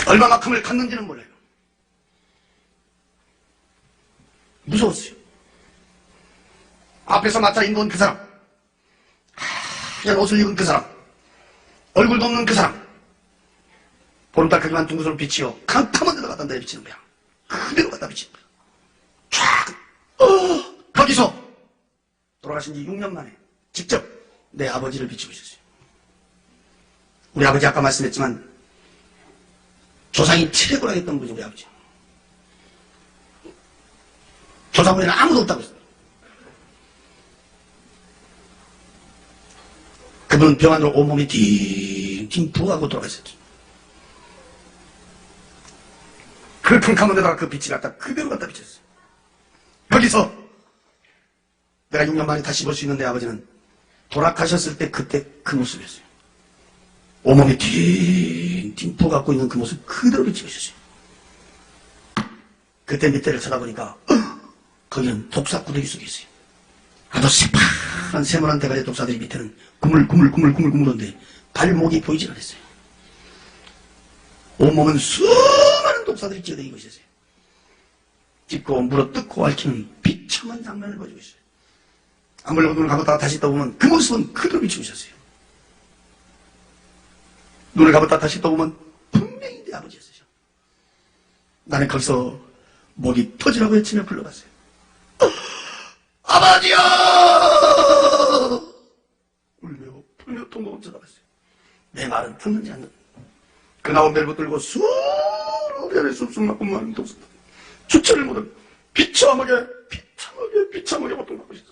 얼마만큼을 갔는지는 몰라요. 무서웠어요. 앞에서 마차 인도온 그 사람, 하얀 옷을 입은 그 사람, 얼굴도 없는 그 사람, 보름달 크기만 둥그스런 빛이요 캄캄한 데다 갖다 내비치는 거야. 그대로 갖다 비치는 거야. 쫙 거기서 돌아가신 지 6년 만에 직접 내 아버지를 비치고 있었어요. 우리 아버지 아까 말씀했지만 조상이 700이나 했던 분이 우리 아버지. 조상분에는 아무도 없다고 했어요. 그분은 병 안으로 온몸이 띵띵 부어가고 돌아가셨어요. 그 캄캄한 데다가 그 빛이 갖다 그대로 갖다 비쳤어요. 여기서 내가 6년 만에 다시 볼 수 있는 내 아버지는 돌아가셨을 때 그때 그 모습이었어요. 온몸이 띵띵 부어갖고 있는 그 모습 그대로 비치고 있었어요. 그때 밑에를 쳐다보니까 거기는 독사구덩이 속에 있어요. 아주 새파란 세모난 대가리 독사들이 밑에는 구물구물한데 발목이 보이질 않았어요. 온몸은 수많은 독사들이 찌어다니고 있었어요. 짚고 물어뜯고 앓히는 비참한 장면을 보여주고 있어요. 아무래도 눈을 감았다가 다시 떠보면 그 모습은 그대로 비치고 있었어요. 눈을 감았다가 다시 떠보면 분명히 내 아버지였어요. 나는 거기서 목이 터지라고 외치며 불러봤어요. 아버지여! 울며 풀며 통곡을 쳐다봤어요. 내 말은 듣는지 안 듣는지. 그 나온 벨고 들고 수로 별에 쑥쑥 맞고 많은 독사들 주체를 못하며 비참하게 고통받고 있어.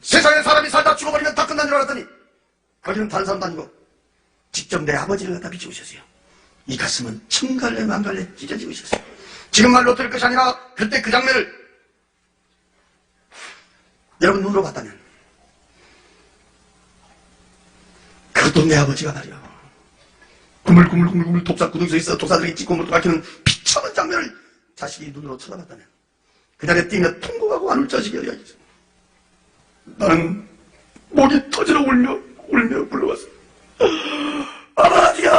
세상에 사람이 살다 죽어버리면 다 끝난 줄 알았더니 거기는 다른 사람도 아니고 직접 내 아버지를 갖다 비치고 있었어요. 이 가슴은 천갈래 만갈래 찢어지고 있었어요. 지금 말로 들을 것이 아니라 그때 그 장면을 여러분 눈으로 봤다면 그것도 내 아버지가 말이야. 구물구물 독사구덩이에 있어 독사들이 찢고 물고 밝히는 비참한 장면을 자식이 눈으로 쳐다봤다면 그 자리에 뛰며 통곡하고 안울 자식이 어디야겠어. 나는 목이 터지러 울며 불러왔어. 아버지야!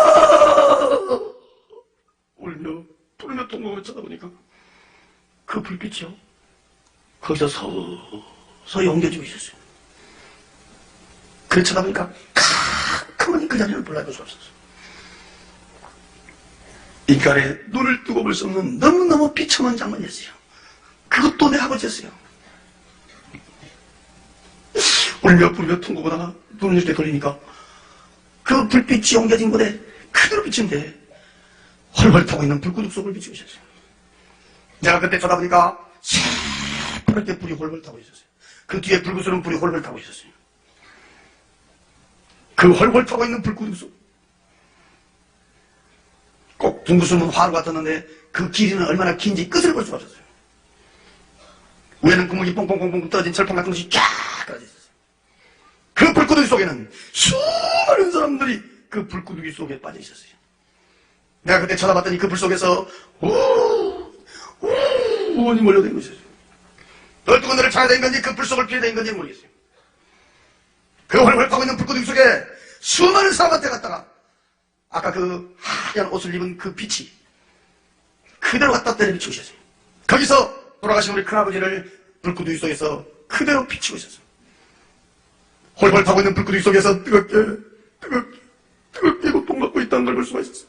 울며 불며 통곡을 쳐다보니까 그 불빛이요 거기서 서서히 옮겨지고 있었어요. 그래 쳐다보니까 가만히 그 자리를 몰라볼 수 없었어요. 인간의 눈을 뜨고 볼 수 없는 너무너무 비참한 장면이었어요. 그것도 내 아버지였어요. 울며 불며 통곡하다가 눈을 이렇게 돌리니까 그 불빛이 옮겨진 곳에 그대로 비친데 헐헐 타고 있는 불구둑 속을 비치고 있었어요. 내가 그때 쳐다보니까 새파랗게 불이 헐헐 타고 있었어요. 그 뒤에 불구스러운 불이 헐헐 타고 있었어요. 그 헐헐 타고 있는 불구둑 속 꼭 둥그스러운 화로 같았는데 그 길이는 얼마나 긴지 끝을 볼 수가 없었어요. 위에는 구멍이 뽕뽕뽕뽕 떨어진 철판 같은 것이 쫙 깔아져 있었어요. 그 불구덩이 속에는 수많은 사람들이 그 불구덩이 속에 빠져 있었어요. 내가 그때 쳐다봤더니 그 불 속에서 우원이 몰려다니고 있었어요. 널뚜껑 너를 찾아다닌 건지 그 불 속을 피해다닌 건지 모르겠어요. 그 헐헐 타고 있는 불구덩이 속에 수많은 사람한테 갔다가 아까 그 하얀 옷을 입은 그 빛이 그대로 갖다 때려 비치고 있었어요. 거기서 돌아가신 우리 큰아버지를 불구덩이 속에서 그대로 비치고 있었어요. 헐헐 타고 있는 불구덩이 속에서 뜨겁게 고통받고 있다는 걸 볼 수가 있었어요.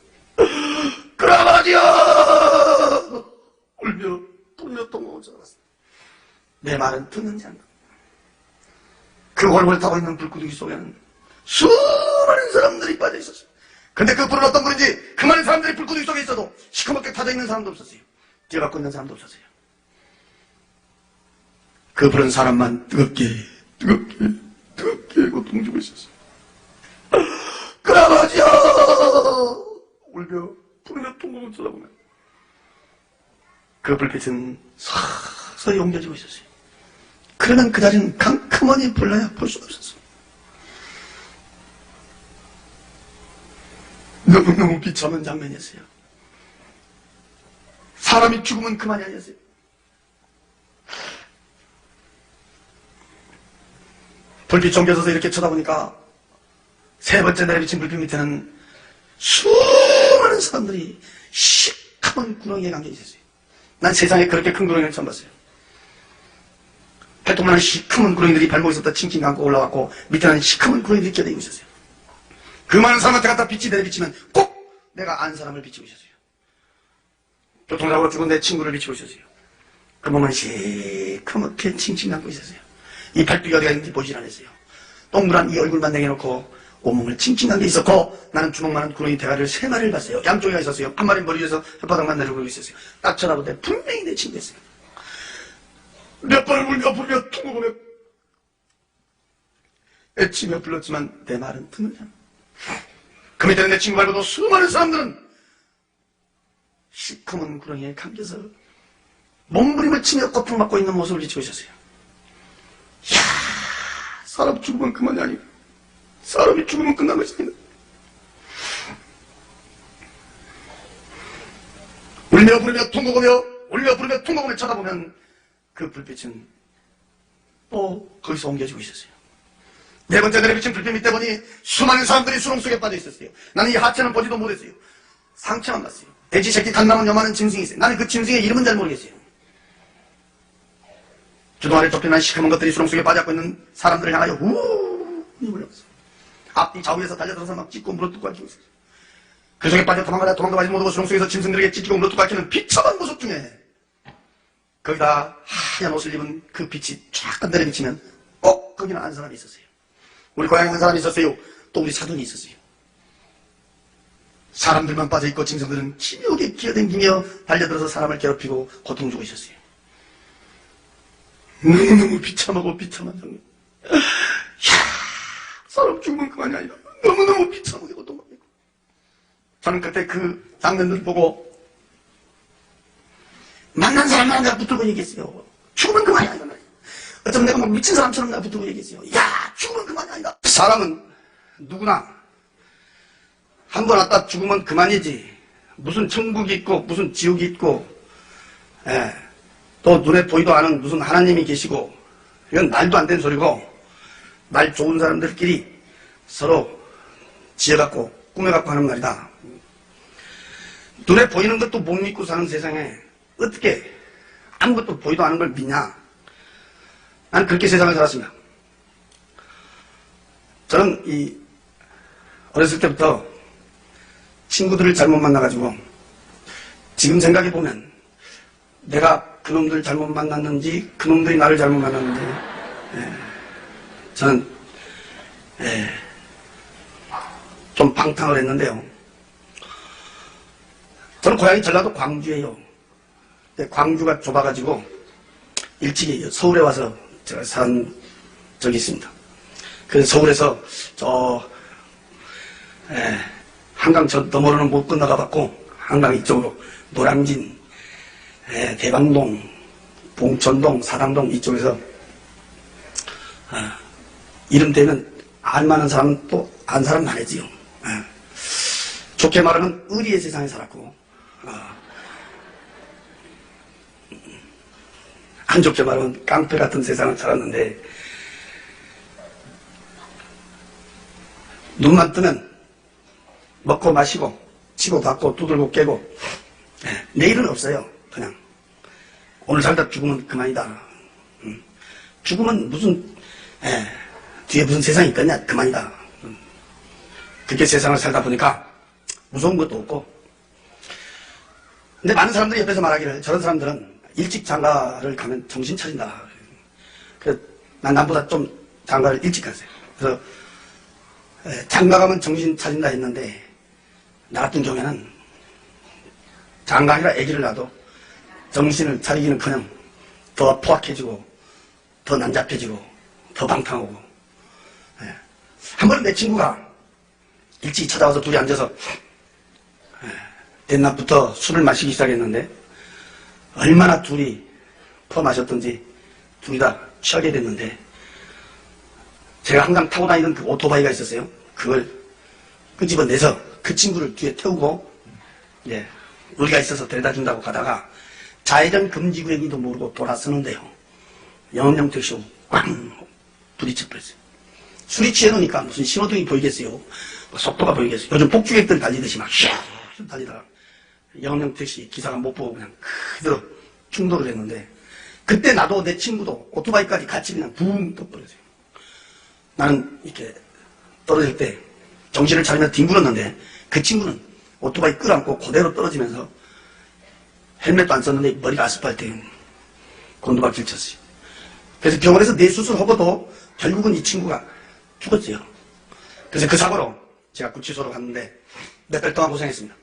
큰아버지여! 울며 불며 통곡을 쳐다봤어요. 내 말은 듣는지 안 듣는지. 그 헐헐 타고 있는 불구덩이 속에는 수많은 사람들이 빠져 있었어요. 근데 그 불은 어떤 불인지 그 많은 사람들이 불구덩이 속에 있어도 시커멓게 타져 있는 사람도 없었어요. 뛰어갖고 있는 사람도 없었어요. 그 불은 사람만 뜨겁게 고통 주고 있었어요. 큰아버지야! 울며 불며 통곡을 쳐다보면 그 불빛은 서서히 옮겨지고 있었어요. 그러면 그 자리는 캄캄하니 불러야 볼 수가 없었어요. 너무너무 비참한 장면이었어요. 사람이 죽으면 그만이 아니었어요. 불빛 옮겨져서 이렇게 쳐다보니까 세 번째 내려비친 불빛 밑에는 수많은 수많은 사람들이 시커먼 구렁이에 감겨 있었어요. 난 세상에 그렇게 큰 구렁이를 처음 봤어요. 팔뚝만한 시커먼 구렁이들이 발목에서부터 칭칭 감고 올라왔고 밑에는 시커먼 구렁이들이 끼어다니고 있었어요. 그 많은 사람한테 갖다 빛이 내려비치면 꼭 내가 안 사람을 비치고 있었어요. 교통사고로 죽은 내 친구를 비치고 있었어요. 그 몸은 시커멓게 칭칭 감고 있었어요. 이 팔뚝이 어디가 있는지 보질 않았어요. 동그란 이 얼굴만 내려놓고 온몸을 칭칭 감겨 있었고 나는 주먹만한 구렁이 대가리를 3마리를 봤어요. 양쪽에 있었어요. 한 마리는 머리 위에서 혓바닥만 내려오고 있었어요. 딱 쳐다보는데 분명히 내 친구였어요. 몇 번을 울며 부르며 퉁고보며 애치며 불렀지만 내 말은 듣는 사람. 그 밑에는 내 친구 말고도 수많은 사람들은 시커먼 구렁이에 감겨서 몸부림을 치며 고통받고 있는 모습을 비치고 있었어요. 이야, 사람 죽으면 그만이 아니고 사람이 죽으면 끝난 것입니다. 울며 부르며 퉁고보며 울며 부르며 퉁고보며 쳐다보면 그 불빛은 또 거기서 옮겨지고 있었어요. 네 번째 내려비친 불빛 밑에 보니 수많은 사람들이 수렁 속에 빠져 있었어요. 나는 이 하체는 보지도 못했어요. 상체만 봤어요. 돼지 새끼 간 남은 요만한 짐승이 있어요. 나는 그 짐승의 이름은 잘 모르겠어요. 주둥 아래 좁혀난 시커먼 것들이 수렁 속에 빠져있고 있는 사람들을 향하여 우웅 몰려갔어요. 앞뒤 좌우에서 달려들어서 막 찢고 물어뜯고 앓히고 있었어요. 그 속에 빠져 도망가다 도망가지 못하고 수렁 속에서 짐승들에게 찢고 물어뜯고 앓히는 비참한 모습 중에 거기다 하얀 옷을 입은 그 빛이 쫙 내려비치면 거기는 한 사람이 있었어요. 우리 고향에 한 사람이 있었어요. 또 우리 사돈이 있었어요. 사람들만 빠져있고 짐승들은 기묘하게 기어댕기며 달려들어서 사람을 괴롭히고 고통 주고 있었어요. 너무너무 비참하고 비참한 장면. 사람 죽으면 그만이 아니라 너무너무 비참하게 고통받고 있고 저는 그때 그 장면들을 보고 만난 사람만 내가 붙들고 얘기했어요. 죽으면 그만이 아니다 말이야. 어쩌면 내가 막 미친 사람처럼 내가 붙들고 얘기했어요. 야, 죽으면 그만이 아니다. 사람은 누구나 한 번 왔다 죽으면 그만이지. 무슨 천국이 있고 무슨 지옥이 있고 또 눈에 보이도 않은 무슨 하나님이 계시고 이건 말도 안 되는 소리고 말 좋은 사람들끼리 서로 지어갖고 꾸며갖고 하는 말이다. 눈에 보이는 것도 못 믿고 사는 세상에 어떻게 아무것도 보이도 않은 걸 믿냐. 나는 그렇게 세상을 살았습니다. 저는 어렸을 때부터 친구들을 잘못 만나가지고 지금 생각해보면 내가 그놈들 잘못 만났는지 그놈들이 나를 잘못 만났는지 저는 좀 방탕을 했는데요. 저는 고향이 전라도 광주예요. 광주가 좁아가지고 일찍이 서울에 와서 제가 산 적이 있습니다. 그래서 서울에서 한강 저 너머로는 못 건너가 봤고 한강 이쪽으로 노량진, 대방동, 봉천동, 사당동 이쪽에서 이름 되면 알만한 사람은 또 안 사람 많아지요. 좋게 말하면 의리의 세상에 살았고 안 좋게 말하면 깡패 같은 세상을 살았는데 눈만 뜨면 먹고 마시고 치고 받고 두들고 깨고 내일은 없어요. 그냥 오늘 살다 죽으면 그만이다. 죽으면 무슨 뒤에 무슨 세상이 있겠냐. 그만이다. 그렇게 세상을 살다 보니까 무서운 것도 없고 근데 많은 사람들이 옆에서 말하기를 저런 사람들은 일찍 장가를 가면 정신 차린다. 그래서 난 남보다 좀 장가를 일찍 갔어요. 그래서 장가 가면 정신 차린다 했는데 나 같은 경우에는 장가 아니라 아기를 낳아도 정신을 차리기는커녕 더 포악해지고 더 난잡해지고 더 방탕하고 한 번은 내 친구가 일찍 찾아와서 둘이 앉아서 옛날부터 술을 마시기 시작했는데 얼마나 둘이 퍼마셨던지 둘이 다 취하게 됐는데 제가 항상 타고 다니던 그 오토바이가 있었어요. 그걸 끄집어내서 그 친구를 뒤에 태우고 우리가 있어서 데려다 준다고 가다가 좌회전 금지구역인지도 모르고 돌아서는데요. 영업용 택시로 꽝 부딪혀버렸어요. 술이 취해놓으니까 무슨 신호등이 보이겠어요. 속도가 보이겠어요. 요즘 폭주객들 달리듯이 막 좀 달리다가 영업용 택시 기사가 못 보고 그냥 그대로 충돌을 했는데, 그때 나도 내 친구도 오토바이까지 같이 그냥 붕 떠버렸어요. 나는 이렇게 떨어질 때 정신을 차리면서 뒹굴었는데, 그 친구는 오토바이 끌어안고 그대로 떨어지면서 헬멧도 안 썼는데 머리가 아스팔트에 곤두박질 쳤어요. 그래서 병원에서 뇌수술하고도 결국은 이 친구가 죽었어요. 그래서 그 사고로 제가 구치소로 갔는데 몇 달 동안 고생했습니다.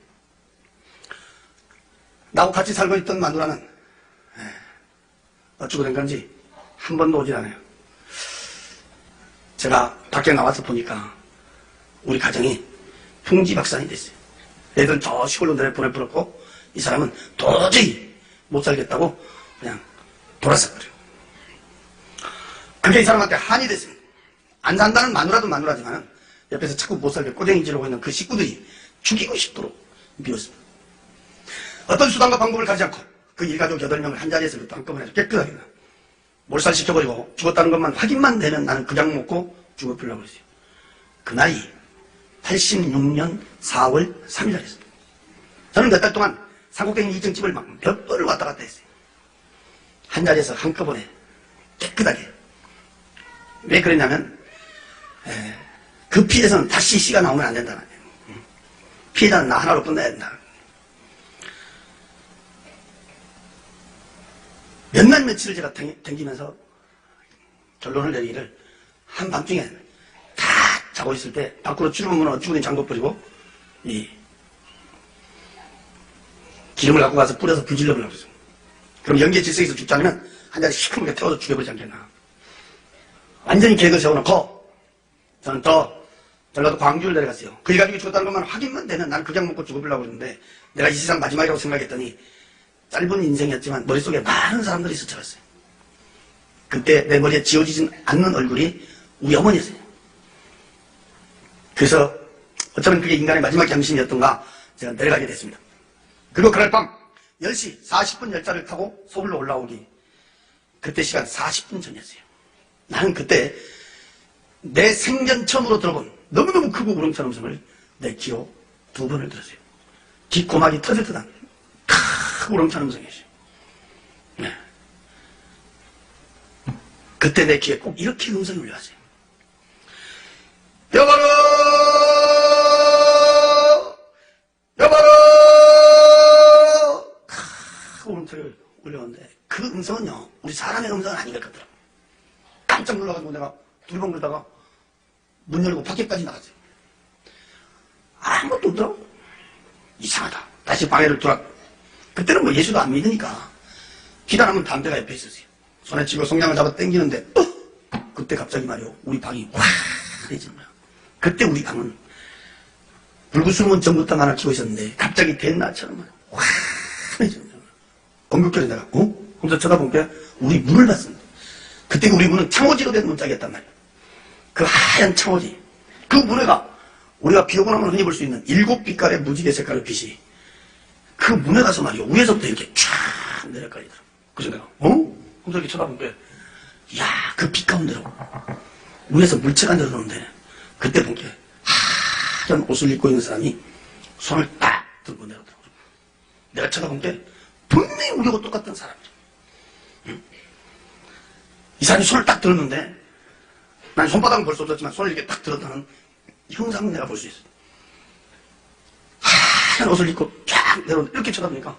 나하고 같이 살고 있던 마누라는 어쩌고 된 건지 한 번도 오질 않아요. 제가 밖에 나와서 보니까 우리 가정이 풍지박산이 됐어요. 애들 저 시골로 보내버렸고, 이 사람은 도저히 못 살겠다고 그냥 돌아섰거든요. 그게 이 사람한테 한이 됐습니다. 안 산다는 마누라도 마누라지만 옆에서 자꾸 못 살게 꼬쟁이 지르고 있는 그 식구들이 죽이고 싶도록 미웠습니다. 어떤 수단과 방법을 가지 않고 그 일가족 8명을 한 자리에서 한꺼번에 깨끗하게 몰살시켜버리고 죽었다는 것만 확인만 되면 나는 그냥 먹고 죽어버리려고 그랬어요. 그날이 86년 4월 3일 날이었습니다. 저는 몇 달 동안 삼국갱이 2층집을 막 몇 번을 왔다 갔다 했어요. 한 자리에서 한꺼번에 깨끗하게. 왜 그랬냐면 그 피해에서는 다시 씨가 나오면 안 된다는 거예요. 피해자는 나 하나로 끝내야 된다. 몇 날 며칠을 제가 댕기면서 결론을 내리기를 한밤중에 다 자고 있을 때 밖으로 출입문은 어찌고든 잠궈버리고 이 기름을 갖고 가서 뿌려서 불질러보려고 그랬어요. 그럼 연기의 질서에서 죽지 않으면 한 자리 시커멓게 태워서 죽여버리지 않겠나. 완전히 계획을 세워놓고 저는 또 전라도 광주를 내려갔어요. 그 일가족이 죽었다는 것만 확인만 되면 나는 그냥 먹고 죽어보려고 그랬는데, 내가 이 세상 마지막이라고 생각했더니 짧은 인생이었지만 머릿속에 많은 사람들이 스쳐갔어요. 그때 내 머리에 지워지진 않는 얼굴이 우리 어머니였어요. 그래서 어쩌면 그게 인간의 마지막 양심이었던가 제가 내려가게 됐습니다. 그리고 그날 밤 10시 40분 열차를 타고 서울로 올라오기, 그때 시간 40분 전이었어요. 나는 그때 내 생전 처음으로 들어본 너무너무 크고 우렁찬 음성을 내 귀로 2번을 들었어요. 뒷고막이 터질 듯한 크고 우렁찬 음성이었어요. 네. 그때 내 귀에 꼭 이렇게 음성이 울려왔어요. 여보로! 여보로! 크고 우렁차게 울려오는데, 그 음성은요, 우리 사람의 음성은 아닌 것 같더라고요. 깜짝 놀라가지고 내가 두리번 굴다가 문 열고 밖에까지 나갔어요. 아무것도 없더라고. 이상하다. 다시 방해를 돌아. 그때는 뭐 예수도 안 믿으니까 기다라면 담배가 옆에 있었어요. 손에 쥐고 성냥을 잡아 당기는데 그때 갑자기 말이요, 우리 방이 화해지는 거야. 그때 우리 방은 불구술문 전부터 하나 키고 있었는데 갑자기 대낮처럼 화해지는 거야. 공격결에 내가 하면서 쳐다본 게 우리 문을 봤습니다. 그때 우리 문은 창호지로 된 문짝이었단 말이야. 그 하얀 창호지, 그 문에가 우리가 비 오고 나면 흔히 볼 수 있는 7빛깔의 무지개 색깔의 빛이 그 문에 가서 말이야 위에서부터 이렇게 쫙 내려가리더라고. 그래서 내가 하면서 이렇게 쳐다본 게, 야, 그 빛 가운데로 위에서 물체가 내려오는데, 그때 본 게 하얀 옷을 입고 있는 사람이 손을 딱 들고 내려오더라고. 내가 쳐다본 게 분명히 우리하고 똑같은 사람이야. 이 사람이 손을 딱 들었는데, 난 손바닥은 볼 수 없었지만 손을 이렇게 딱 들었다는 형상은 내가 볼 수 있어. 하얀 옷을 입고 쫙 내려오는데 이렇게 쳐다보니까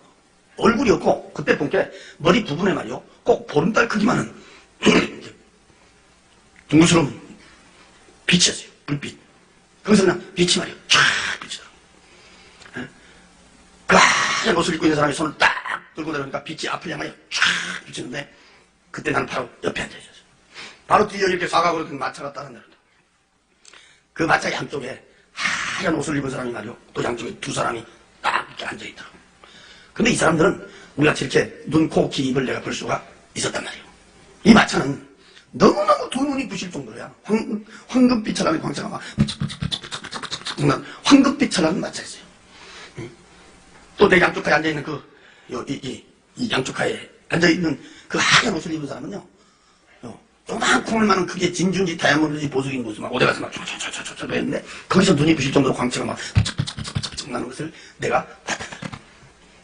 얼굴이었고, 그때 본 게 머리 부분에 말이요, 꼭 보름달 크기만한 둥글스러운 빛이었어요. 불빛. 거기서 그냥 빛이 말이요, 쫙 비치더라고. 그 하얀 옷을 입고 있는 사람이 손을 딱 들고 내려오니까 빛이 앞을 향하여 쫙 비치는데, 그때 나는 바로 옆에 앉아있었어요. 바로 뒤에 이렇게 사각으로 된 마차가 따라내려온다. 그 마차 양쪽에 하얀 옷을 입은 사람이 말이요, 또 양쪽에 2 사람이 딱 이렇게 앉아있더라고. 근데 이 사람들은 우리같이 이렇게 눈, 코, 귀, 입을 내가 볼 수가 있었단 말이에요. 이 마차는 너무너무 두 눈이 부실 정도로야. 황금빛처럼 광채가 막 황금빛처럼 마차였어요. 또 내 양쪽 가에 앉아있는 이 양쪽 가에 앉아있는 그 하얀 옷을 입은 사람은요, 조그만 콩을 많은 크게 진주인지 다이아몬드인지 보석인 모습 막 어디 가서 막 촤촤촤촤촤 했는데, 거기서 눈이 부실 정도로 광채가 막 나는 것을 내가 봤다.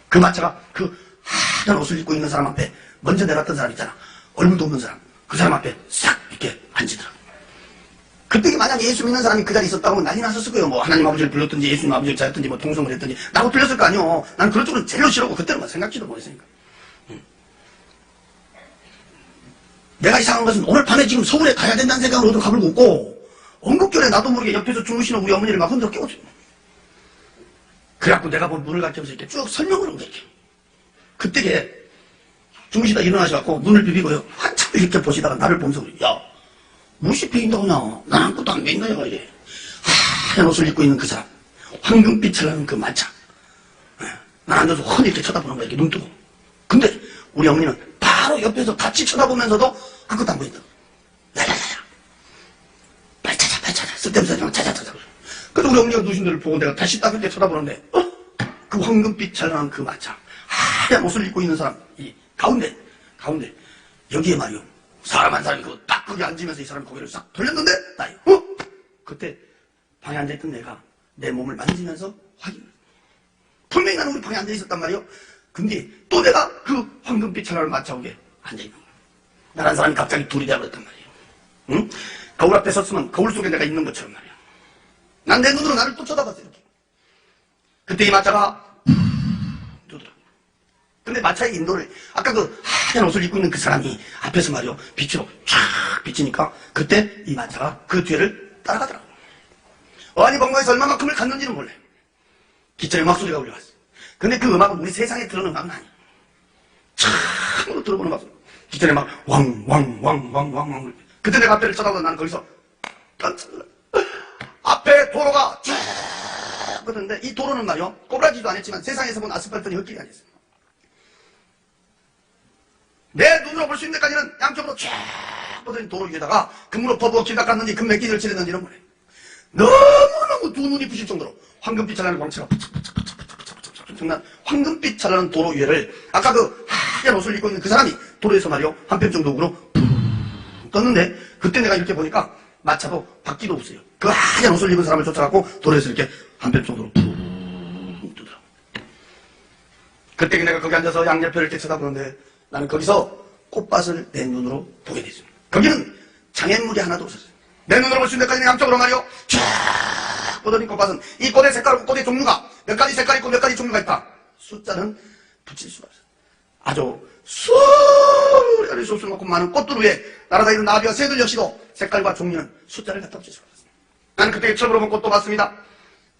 그 마차가 그 하얀 옷을 입고 있는 사람 앞에 먼저 내렸던 사람 있잖아. 얼굴도 없는 사람. 그 사람 앞에 싹 이렇게 앉으더라. 그때 만약 예수 믿는 사람이 그 자리에 있었다고 난리 났었을 거예요. 뭐 하나님 아버지를 불렀든지 예수님 아버지를 찾았든지 뭐 통성을 했든지 나도 틀렸을 거 아니요. 난 그런 쪽은 제일 싫어하고 그때는 생각지도 못했으니까. 내가 이상한 것은 오늘 밤에 지금 서울에 가야 된다는 생각으로 어디 가불고 있고 언급결에 나도 모르게 옆에서 주무시는 우리 어머니를 막 흔들어 깨웠어요. 그래갖고 내가 뭐 문을 가르쳐서 이렇게 쭉 설명을 하고 이렇게. 그때 주무시다 일어나셔갖고 눈을 비비고요. 한참 이렇게 보시다가 나를 보면서 야 무엇이 베인다고 그냥 난 아무것도 안 베인다 얘가 이래. 하얀 옷을 입고 있는 그 사람 황금빛을 하는 그 마차 난 앉아서 훤히 이렇게 쳐다보는 거야. 이렇게 눈 뜨고. 근데 우리 어머니는 바로 옆에서 같이 쳐다보면서도 아무것도 안 보인다. 야야야야 빨리 찾아 쓸데없는 사람 찾아. 그래서 우리 어머니가 누신 데를 보고 내가 다시 딱 이렇게 쳐다보는데 그 황금빛 찬란한 그 마차 하얀 옷을 입고 있는 사람 이 가운데 여기에 말이요 사람 한 사람이 딱 거기 앉으면서 이 사람이 고개를 싹 돌렸는데 나요 그때 방에 앉아있던 내가 내 몸을 만지면서 확인을 분명히 나는 우리 방에 앉아있었단 말이요. 근데 또 내가 그 황금빛 찬란한 마차 오게 앉아있는 거야. 나란 사람이 갑자기 둘이 되어버렸단 말이에요. 응? 거울 앞에 섰으면 거울 속에 내가 있는 것처럼 말이야. 난 내 눈으로 나를 또 쳐다봤어 이렇게. 그때 이 마차가 두더라. 근데 마차의 인도를 아까 그 하얀 옷을 입고 있는 그 사람이 앞에서 말이요 빛으로 쫙 비치니까 그때 이 마차가 그 뒤를 따라가더라고. 어안이 번거에서 얼마만큼을 갔는지는 몰래. 기차 음악 소리가 울려왔어. 근데 그 음악은 우리 세상에 들어오는 음악은 아니야. 참으로 들어보는 음악 소리. 기차에 막 왕. 그때 내가 앞에를 쳐다보다 나는 거기서 깜짝 놀라. 앞에 도로가 쫙 그러는데 이 도로는 말이요 꼬부라지도 않았지만 세상에서 본 아스팔트는 흙길이 아니었어요. 내 눈으로 볼 수 있는 데까지는 양쪽으로 쫙 뻗어진 도로 위에다가 금으로 퍼부어 길 닦았는지 금맥기를 칠했는지 이런 거래. 너무너무 두 눈이 부실 정도로 황금빛 찬란한 광채가 정말 황금빛 찬란한 도로 위에를 아까 그 하얀 옷을 입고 있는 그 사람이 도로에서 말이요 한뼘 정도 으로 떴는데 그때 내가 이렇게 보니까 마차도 바퀴도 없어요. 그 하얀 옷을 입은 사람을 쫓아갖고 도로에서 이렇게 한뼘 정도로 뜨더라고. 그때 내가 거기 앉아서 양옆을 이렇게 쳐다보는데 나는 거기서 꽃밭을 내 눈으로 보게 됐습니다. 거기는 장애물이 하나도 없었어요. 내 눈으로 볼 수 있는 데까지는 양쪽으로 말이요 쫙 뻗어진 꽃밭은 이 꽃의 색깔과 꽃의 종류가 몇 가지 색깔이 있고 몇 가지 종류가 있다. 숫자는 붙일 수가 없어요. 아주 수많은 수없을 만큼 많은 꽃들 위에 날아다니는 나비와 새들 역시도 색깔과 종류는 숫자를 갖다 붙일 수가 없어요. 나는 그때 처음으로 본 꽃도 봤습니다.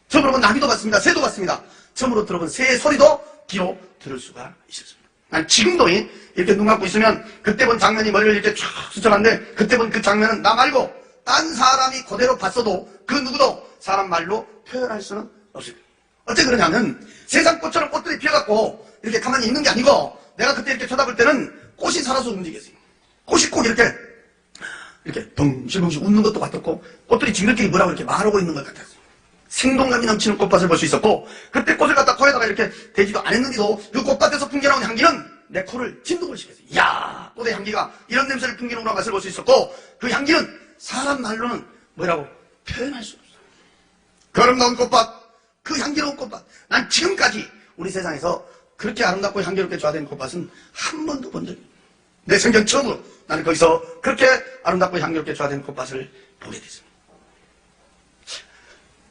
처음으로 본 나비도 봤습니다. 새도 봤습니다. 처음으로 들어본 새의 소리도 귀로 들을 수가 있었습니다. 난 지금도 이렇게 눈 감고 있으면 그때 본 장면이 머리를 이렇게 쫙 스쳐갔는데 그때 본 그 장면은 나 말고 딴 사람이 그대로 봤어도 그 누구도 사람 말로 표현할 수는 없어요. 어째 그러냐면 세상 꽃처럼 꽃들이 피어갖고 이렇게 가만히 있는 게 아니고 내가 그때 이렇게 쳐다볼 때는 꽃이 살아서 움직였어요. 꽃이 꼭 이렇게 덩실덩실 웃는 것도 같았고 꽃들이 지들끼리 뭐라고 이렇게 말하고 있는 것 같았어요. 생동감이 넘치는 꽃밭을 볼 수 있었고 그때 꽃을 갖다 코에다가 이렇게 대지도 안 했는데도 그 꽃밭에서 풍겨나온 향기는 내 코를 진동을 시켰어요. 이야 꽃의 향기가 이런 냄새를 풍기는구나 맛을 볼 수 있었고 그 향기는 사람 말로는 뭐라고 표현할 수 없어요. 그 아름다운 꽃밭 그 향기로운 꽃밭 난 지금까지 우리 세상에서 그렇게 아름답고 향기롭게 조화된 꽃밭은 한 번도 본 적이 없어요. 내 생전 처음으로 나는 거기서 그렇게 아름답고 향기롭게 조화된 꽃밭을 보게 됐습니다.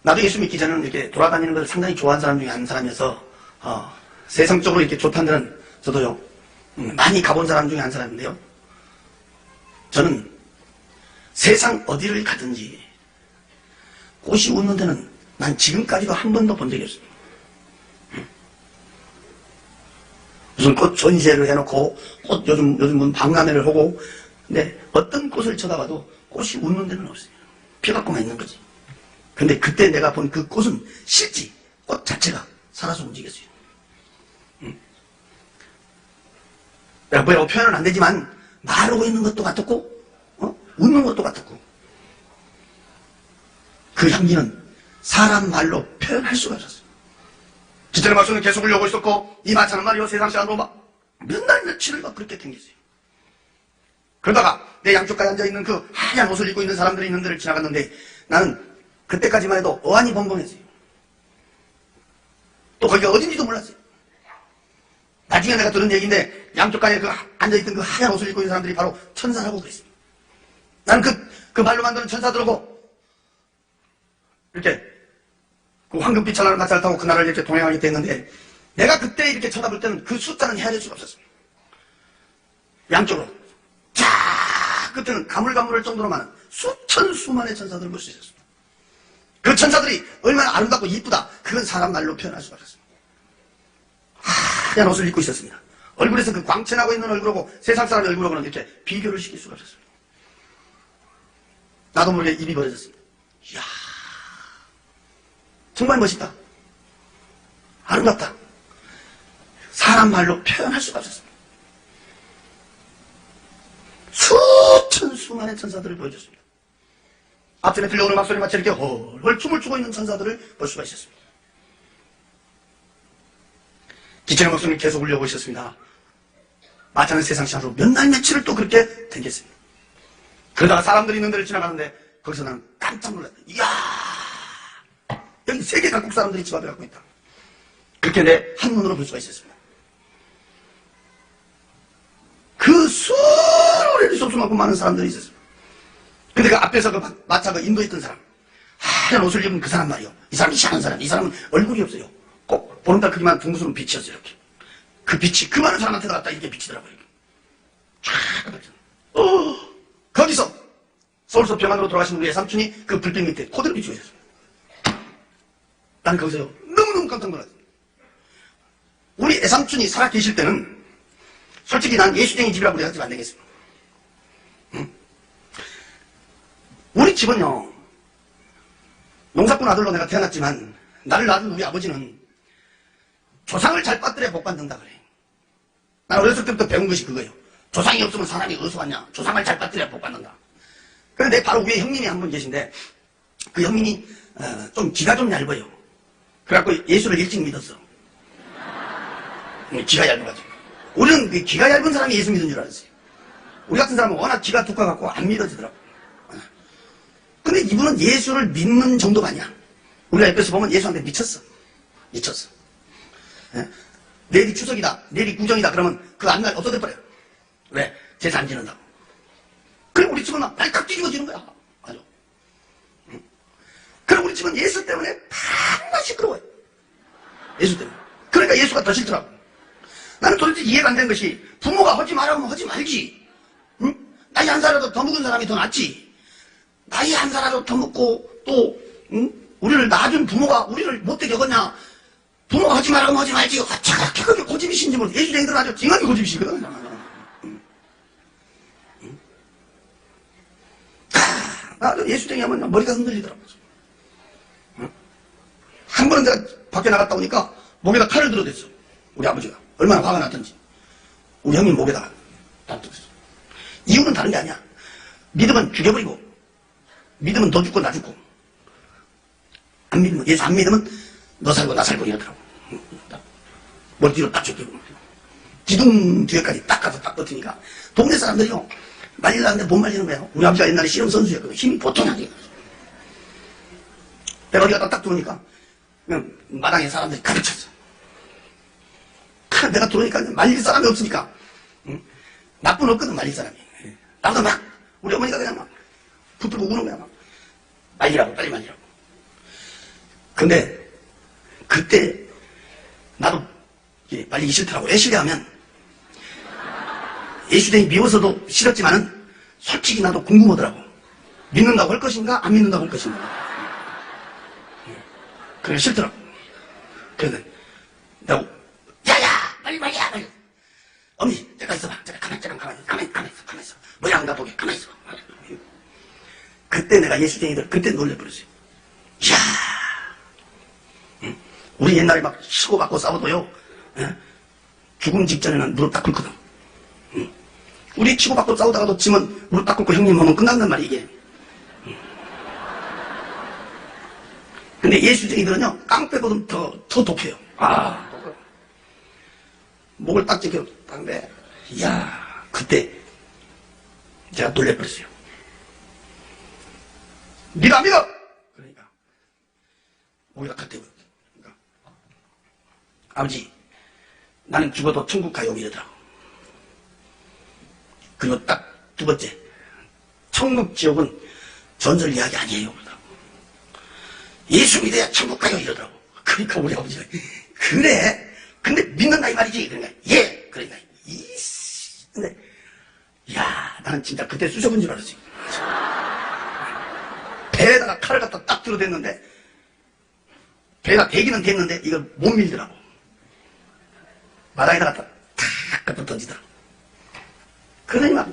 나도 예수 믿기 전에는 이렇게 돌아다니는 것을 상당히 좋아하는 사람 중에 한 사람이어서 세상적으로 이렇게 좋다는 데는 저도요 많이 가본 사람 중에 한 사람인데요. 저는 세상 어디를 가든지 꽃이 웃는 데는 난 지금까지도 한 번도 본 적이 없습니다. 무슨 꽃 전시회를 해놓고 꽃 요즘은 박람회를 하고 근데 어떤 꽃을 쳐다봐도 꽃이 웃는 데는 없어요. 피어갖고만 있는 거지. 근데 그때 내가 본 그 꽃은 실제 꽃 자체가 살아서 움직였어요. 내가 뭐라고 표현은 안 되지만 말하고 있는 것도 같았고 웃는 것도 같았고 그 향기는 사람 말로 표현할 수가 없었어요. 기차의 말씀은 계속 울려오고 있었고 이 마차는 말이요 세상 시간으로 막 몇 날 며칠을 막 그렇게 댕겼어요. 그러다가 내 양쪽까지 앉아있는 그 하얀 옷을 입고 있는 사람들이 있는 데를 지나갔는데 나는 그때까지만 해도 어안이 벙벙했어요. 또 거기가 어딘지도 몰랐어요. 나중에 내가 들은 얘기인데 양쪽 간에 그 앉아있던 그 하얀 옷을 입고 있는 사람들이 바로 천사라고 그랬습니다. 나는 그 말로 만드는 천사들하고 이렇게 그 황금빛 천하를 마차를 타고 그날을 이렇게 동행하게 됐는데 내가 그때 이렇게 쳐다볼 때는 그 숫자는 헤아릴 수가 없었습니다. 양쪽으로 쫙 그때는 가물가물할 정도로 많은 수천 수만의 천사들을 볼 수 있었습니다. 그 천사들이 얼마나 아름답고 이쁘다 그건 사람 말로 표현할 수가 없었습니다. 하얀 옷을 입고 있었습니다. 얼굴에서 그 광채나고 있는 얼굴하고 세상 사람의 얼굴하고는 이렇게 비교를 시킬 수가 없었습니다. 나도 모르게 입이 벌어졌습니다. 이야, 정말 멋있다. 아름답다. 사람 말로 표현할 수가 없었습니다. 수천 수만의 천사들을 보여줬습니다. 앞전에 들려오는 막소리 마치 이렇게 헐헐 춤을 추고 있는 천사들을 볼 수가 있었습니다. 기체의 목숨이 계속 울려오고 있었습니다. 마차는 세상 시간으로 몇 날 며칠을 또 그렇게 댕겼습니다. 그러다가 사람들이 있는 데를 지나가는데 거기서 나는 깜짝 놀랐다. 이야, 여기 세계 각국 사람들이 집합을 갖고 있다. 그렇게 내 한눈으로 볼 수가 있었습니다. 그 수레를 쏟을 만큼 많은 사람들이 있었습니다. 근데 그 앞에서 그 마차 그 인도에 있던 사람, 하얀 옷을 입은 그 사람 말이요. 이 사람이 희한한 사람. 이 사람은 얼굴이 없어요. 꼭 보름달 크기만 둥그스런 빛이었어요. 이렇게. 그 빛이 그 많은 사람한테 나갔다 이렇게 비치더라고요. 쫙. 거기서 서울서 병안으로 돌아가신 우리 애삼촌이 그 불빛 밑에 코대로 비추고 있었어요. 나는 거기서요. 너무너무 깜짝 놀랐어요. 우리 애삼촌이 살아 계실 때는 솔직히 난 예수쟁이 집이라고 내가 안 되겠습니다. 응? 우리 집은요. 농사꾼 아들로 내가 태어났지만 나를 낳은 우리 아버지는 조상을 잘 받들어야 복 받는다 그래. 난 어렸을 때부터 배운 것이 그거예요. 조상이 없으면 사람이 어디서 왔냐. 조상을 잘 받들어야 복 받는다. 그런데 바로 위에 형님이 한 분 계신데 그 형님이 좀 기가 좀 얇아요. 그래갖고 예수를 일찍 믿었어. 기가 얇아가지고. 우리는 그 기가 얇은 사람이 예수 믿은 줄 알았어요. 우리 같은 사람은 워낙 기가 두꺼워갖고 안 믿어지더라고. 근데 이분은 예수를 믿는 정도가 아니야. 우리가 옆에서 보면 예수한테 미쳤어. 미쳤어. 내일이 추석이다. 내일이 구정이다. 그러면 그 앞날 없어져 버려요. 왜? 제사 안 지는다고. 그럼 우리 집은 발칵 뒤집어지는 거야. 아주. 그럼 우리 집은 예수 때문에 밤낮 시끄러워요. 예수 때문에. 그러니까 예수가 더 싫더라고. 나는 도대체 이해가 안 되는 것이 부모가 하지 말라면 하지 말지. 응? 나이 한 살이라도 더 먹은 사람이 더 낫지. 나이 한 살이라도 더 먹고 또 응? 우리를 낳아준 부모가 우리를 못되게 하겠냐. 부모가 하지 말라면 하지 말지. 어떻게 그게 고집이신지 모르겠어. 예수쟁이들은 아주 징하게 고집이시거든. 나도 예수쟁이 하면 머리가 흔들리더라고. 한 번은 내가 밖에 나갔다 오니까 목에다 칼을 들어댔어. 우리 아버지가. 얼마나 화가 났던지. 우리 형님 목에다가 다 들었어. 이유는 다른 게 아니야. 믿으면 죽여버리고, 믿으면 너 죽고 나 죽고, 안 믿으면, 예수 안 믿으면 너 살고 나 살고 이러더라고. 머리 뒤로 딱 쫓기고. 기둥 뒤에까지 딱 가서 딱 버티니까 동네 사람들이요. 말리려는데 못 말리는 거야. 우리 아버지가 옛날에 실험 선수였거든. 힘이 보통이 아니야. 내가 어디가 딱 들어오니까 그냥 마당에 사람들이 가득 찼어. 내가 들어오니까 말릴 사람이 없으니까 나쁜 없거든 말릴 사람이. 나보다 막 우리 어머니가 그냥 막 붙들고 우는 거야. 막. 말리라고 빨리 말리라고. 근데 그때 나도 말리기 싫더라고. 왜 싫어하면 예수쟁이 미워서도 싫었지만은 솔직히 나도 궁금하더라고. 믿는다고 할 것인가 안 믿는다고 할 것인가. 그래 싫더라고. 그래서 내가 야야 빨리 말이야 빨리. 어머니 잠깐 있어봐. 잠깐 가만히 있어. 뭐야 나 보게 가만히 있어. 그때 내가 예수쟁이들 그때 놀래버렸어요. 이야 우리 옛날에 막 치고받고 싸워도요 죽음 직전에는 무릎 딱 꿇거든. 우리 치고받고 싸우다가도 지면 무릎 딱 꿇고 형님 하면 끝난단 말이야 이게. 근데 예수쟁이들은요 깡패보다 더 높여요. 목을 딱 지켜 딱내 이야 그때 제가 놀래버렸어요. 믿어 그러니까 목이 딱 갓대고 그러니까 아버지, 나는 죽어도 천국 가요 이러더라고. 그리고 딱 두 번째, 천국 지옥은 전설 이야기 아니에요 그러더라고. 예수 믿어야 천국 가요 이러더라고. 그러니까 우리 아버지가 그래? 근데 믿는다 이 말이지? 그러니까 예. 그러니까 이씨. 근데 야, 나는 진짜 그때 쑤셔본 줄 알았지. 배에다가 칼을 갖다 딱 들어댔는데 배가 대기는 됐는데 이걸 못 밀더라고. 마당에다가 탁 갖다 던지더라고. 그러니 막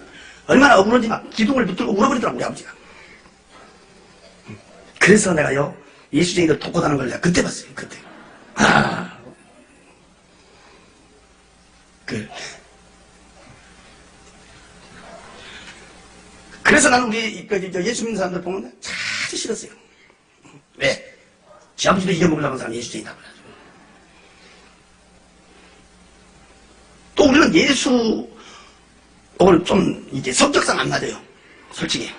얼마나 억울한지 막 기둥을 붙들고 울어버리더라고 우리 아버지가. 그래서 내가요 예수쟁이들 독고다는 걸 내가 그때 봤어요. 그때. 그래서 나는 우리 예수 믿는 사람들 보면 아주 싫었어요. 왜? 지 아버지도 이겨먹으려고 하는 사람이 예수쟁이다 그래가지고. 또 우리는 예수 오늘 좀 이제 성격상 안 맞아요. 솔직히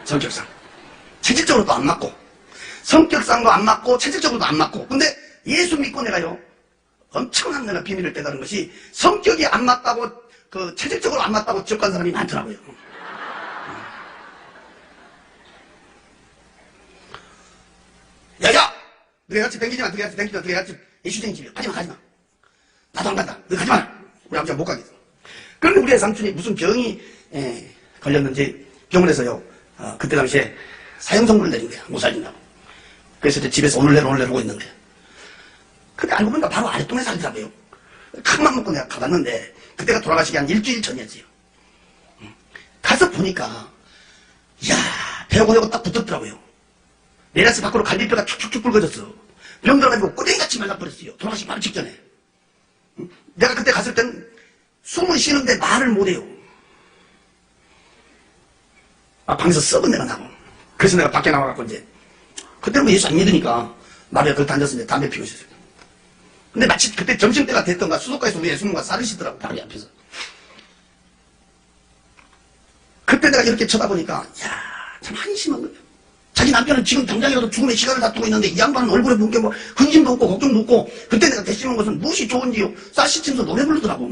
성격상 체질적으로도 안 맞고 성격상도 안 맞고 체질적으로도 안 맞고. 근데 예수 믿고 내가요 엄청난 내가 비밀을 깨달은 것이 성격이 안 맞다고 그 체질적으로 안 맞다고 지옥 간 사람이 많더라고요. 야야! 너희 같이 댕기지 마. 너희 같이 예수쟁이 집이야. 가지마 가지마. 나도 안 간다. 너희 가지마. 우리 아버지가 못 가겠어. 그런데 우리 삼촌이 무슨 병이 걸렸는지 병원에서요 그때 당시에 사형선고를 내린 거야. 못 살린다고. 그래서 이제 집에서 오늘 내로 오고 있는 거야. 근데 알고 보니까 바로 아랫동네 살더라고요. 큰맘 먹고 내가 가봤는데 그때가 돌아가시기 한 일주일 전이었지요. 가서 보니까 이야 배고프고 딱 붙었더라고요. 내려서 밖으로 갈비뼈가 축축축 붉어졌어. 병 들어가지고 꼬댕이같이 말라버렸어요. 돌아가시기 바로 직전에. 내가 그때 갔을 때는 숨을 쉬는데 말을 못해요. 방에서 썩은 내가 나고. 그래서 내가 밖에 나와갖고 이제 그때는 뭐 예수 안 믿으니까 마루에 그렇게 앉았는데 담배 피우고 있었어요. 근데 마치 그때 점심때가 됐던가 수도가에서 우리 예수님과 싸르시더라고 다리 앞에서. 그때 내가 이렇게 쳐다보니까 야 참 한심한 거예요. 자기 남편은 지금 당장이라도 죽음의 시간을 다투고 있는데 이 양반은 얼굴에 본 게 뭐 근심도 없고 걱정도 없고. 그때 내가 대심한 것은 무엇이 좋은지요. 쌀시치면서 노래 부르더라고.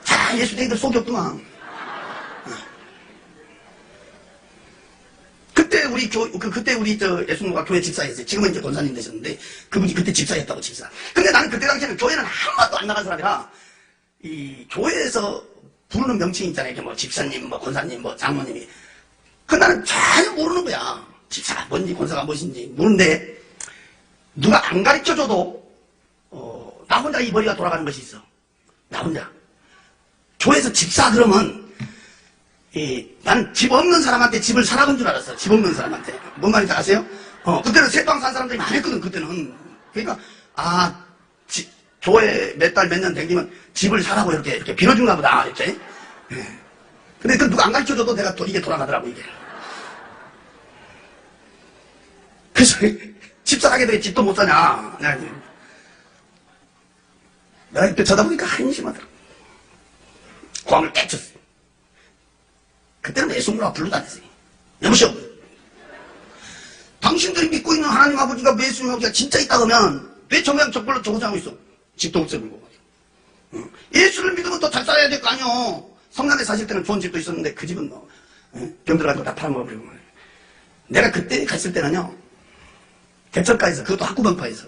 자 예수쟁이들 속이 없더만. 그때 우리 예수님과 교회 집사였어요. 지금은 이제 권사님 되셨는데 그분이 그때 집사였다고 집사. 근데 나는 그때 당시에는 교회는 한 번도 안 나간 사람이라 이 교회에서 부르는 명칭 있잖아요. 이렇게 뭐 집사님, 뭐 권사님, 뭐 장모님이. 그 나는 전혀 모르는 거야. 집사가 뭔지 권사가 무엇인지 모르는데 누가 안 가르쳐줘도 나 혼자 이 머리가 돌아가는 것이 있어. 나 혼자. 교회에서 집사 그러면 난 집 없는 사람한테 집을 사라는 줄 알았어. 집 없는 사람한테. 뭔 말인지 아세요? 그때는 새빵 산 사람들이 많았거든, 그때는. 그러니까, 교회 몇 달 몇 년 댕기면 집을 사라고 이렇게 빌어준가 보다, 이렇게. 예. 근데 그 누가 안 가르쳐줘도 내가 또 이게 돌아가더라고, 이게. 그래서 집 사라게 돼 집도 못 사냐. 내가 이렇게 쳐다보니까 한심하더라고. 광을 깨쳤어. 그때는 예수님으로 불러 다녔어요. 여보시오. 당신들이 믿고 있는 하나님 아버지가 예수님 아버지가 진짜 있다 그러면 왜 정량적별로 조사하고 있어? 집도 없애버리고. 예수를 믿으면 또 잘 살아야 될 거 아니오. 성남에 사실 때는 좋은 집도 있었는데 그 집은 뭐 병 들어가지고 다 팔아먹어버리고. 내가 그때 갔을 때는요. 대천가에서 그것도 학구방파에서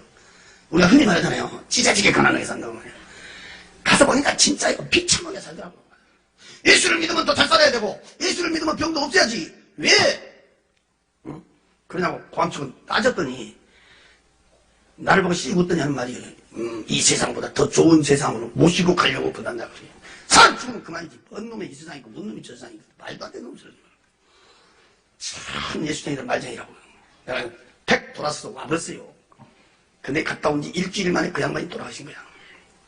우리가 흔히 말하잖아요. 찢어지게 가난하게 산다고 말이야. 가서 보니까 진짜 이거 비참하게 살더라고. 예수를 믿으면 더 잘 살아야 되고 예수를 믿으면 병도 없애야지. 왜? 그러냐고 고함축은 따졌더니 나를 보고 씩 웃더니 하는 말이 이 세상보다 더 좋은 세상으로 모시고 가려고 그런다. 사람 죽으면 그만이지. 뭔 놈의 이 세상이 있고 뭔 놈이 저 세상이 있고 말도 안 되는 소리. 참 예수쟁이들 말쟁이라고. 내가 팩 돌아서 와버렸어요. 근데 갔다 온 지 일주일 만에 그 양반이 돌아가신 거야.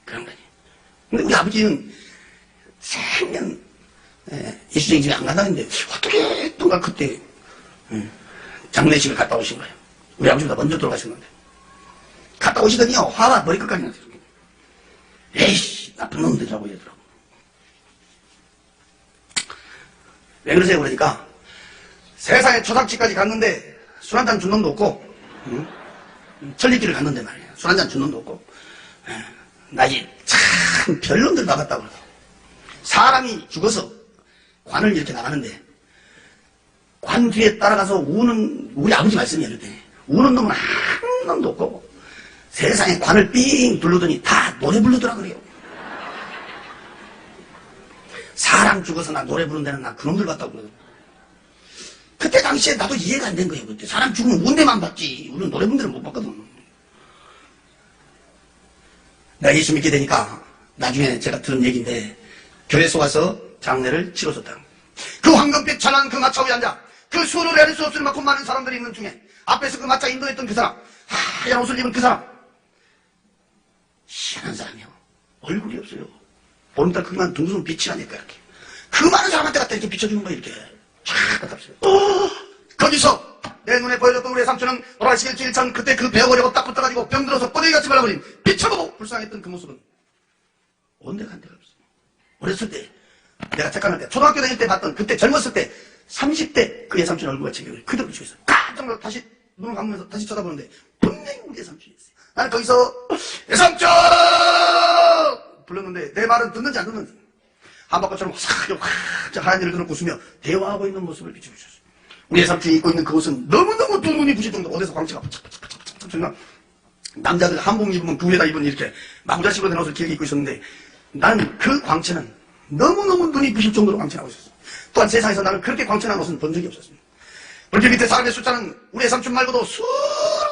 그 양반이. 근데 우리 아버지는 생년 예수쟁이 집에 안 간다는데 어떻게 했던가 그때 장례식을 갔다 오신 거예요. 우리 아버지보다 먼저 돌아가신 건데. 갔다 오시더니요 화가 머리끝까지 났어요. 에이씨 나쁜 놈들이라고 이러더라고. 왜 그러세요? 그러니까 세상에 초상집까지 갔는데 술 한잔 준 놈도 없고 천리길을 갔는데 말이에요. 술 한잔 준 놈도 없고. 나 이제 참 별놈들 나갔다고 그러더라고. 사람이 죽어서 관을 이렇게 나가는데 관 뒤에 따라가서 우는 우리 아버지 말씀이 이럴 때 우는 놈은 한 놈도 없고 세상에 관을 삥 둘러더니 다 노래 부르더라 그래요. 사람 죽어서 나 노래 부른 데는 나 그놈들 봤다고 그러더라고. 그때 당시에 나도 이해가 안 된 거예요. 그때 사람 죽으면 운대만 봤지 우리는 노래 부른 데는 못 봤거든. 내가 예수 믿게 되니까 나중에 제가 들은 얘기인데 교회에서 와서 장례를 치러줬다. 그 황금빛 찬란한 그 마차 위에 앉아 그 수를 헤아릴 수 없을 만큼 많은 사람들이 있는 중에 앞에서 그 마차 인도했던 그 사람, 하얀 옷을 입은 그 사람, 희한한 사람이요. 얼굴이 없어요. 보름달 크기만 둥근 빛이 아닐까 이렇게. 그 많은 사람한테 갖다 이렇게 비춰주는 거야 이렇게. 쫙 갖다 비춰요. 거기서 내 눈에 보여줬던 우리의 삼촌은 돌아가시기 일주일 전 그때 그 배워버리고 딱 붙어가지고 병들어서 꼬대기같이 말라버린 비춰보고 불쌍했던 그 모습은 온데간 데가 없어. 어렸을 때 내가 착각할 때 초등학교 다닐 때 봤던 그때 젊었을 때 30대 그의 삼촌 얼굴과 체격을 그대로 비추고 있어요. 깜짝 놀라 다시 눈을 감으면서 다시 쳐다보는데 분명히 우리의 삼촌이었어요. 나는 거기서 내 삼촌 불렀는데 내 말은 듣는지 안 듣는지 한바퀴처럼 화삭 하얀 일을 들었고 웃으며 대화하고 있는 모습을 비추고 있었어요. 우리의 삼촌이 입고 있는 그 옷은 너무너무 두 눈이 부실 정도로 어디서 광채가 바짝바짝바짝 남자들 한복 입으면 그 위에다 입은 이렇게 마구자식으로 된 옷을 길게 입고 있었는데 나는 그 광채는 너무너무 눈이 부실 정도로 광채나고 있었어. 또한 세상에서 나는 그렇게 광채난 옷은 본 적이 없었습니다. 불빛 밑에 사람의 숫자는 우리의 삼촌 말고도 수를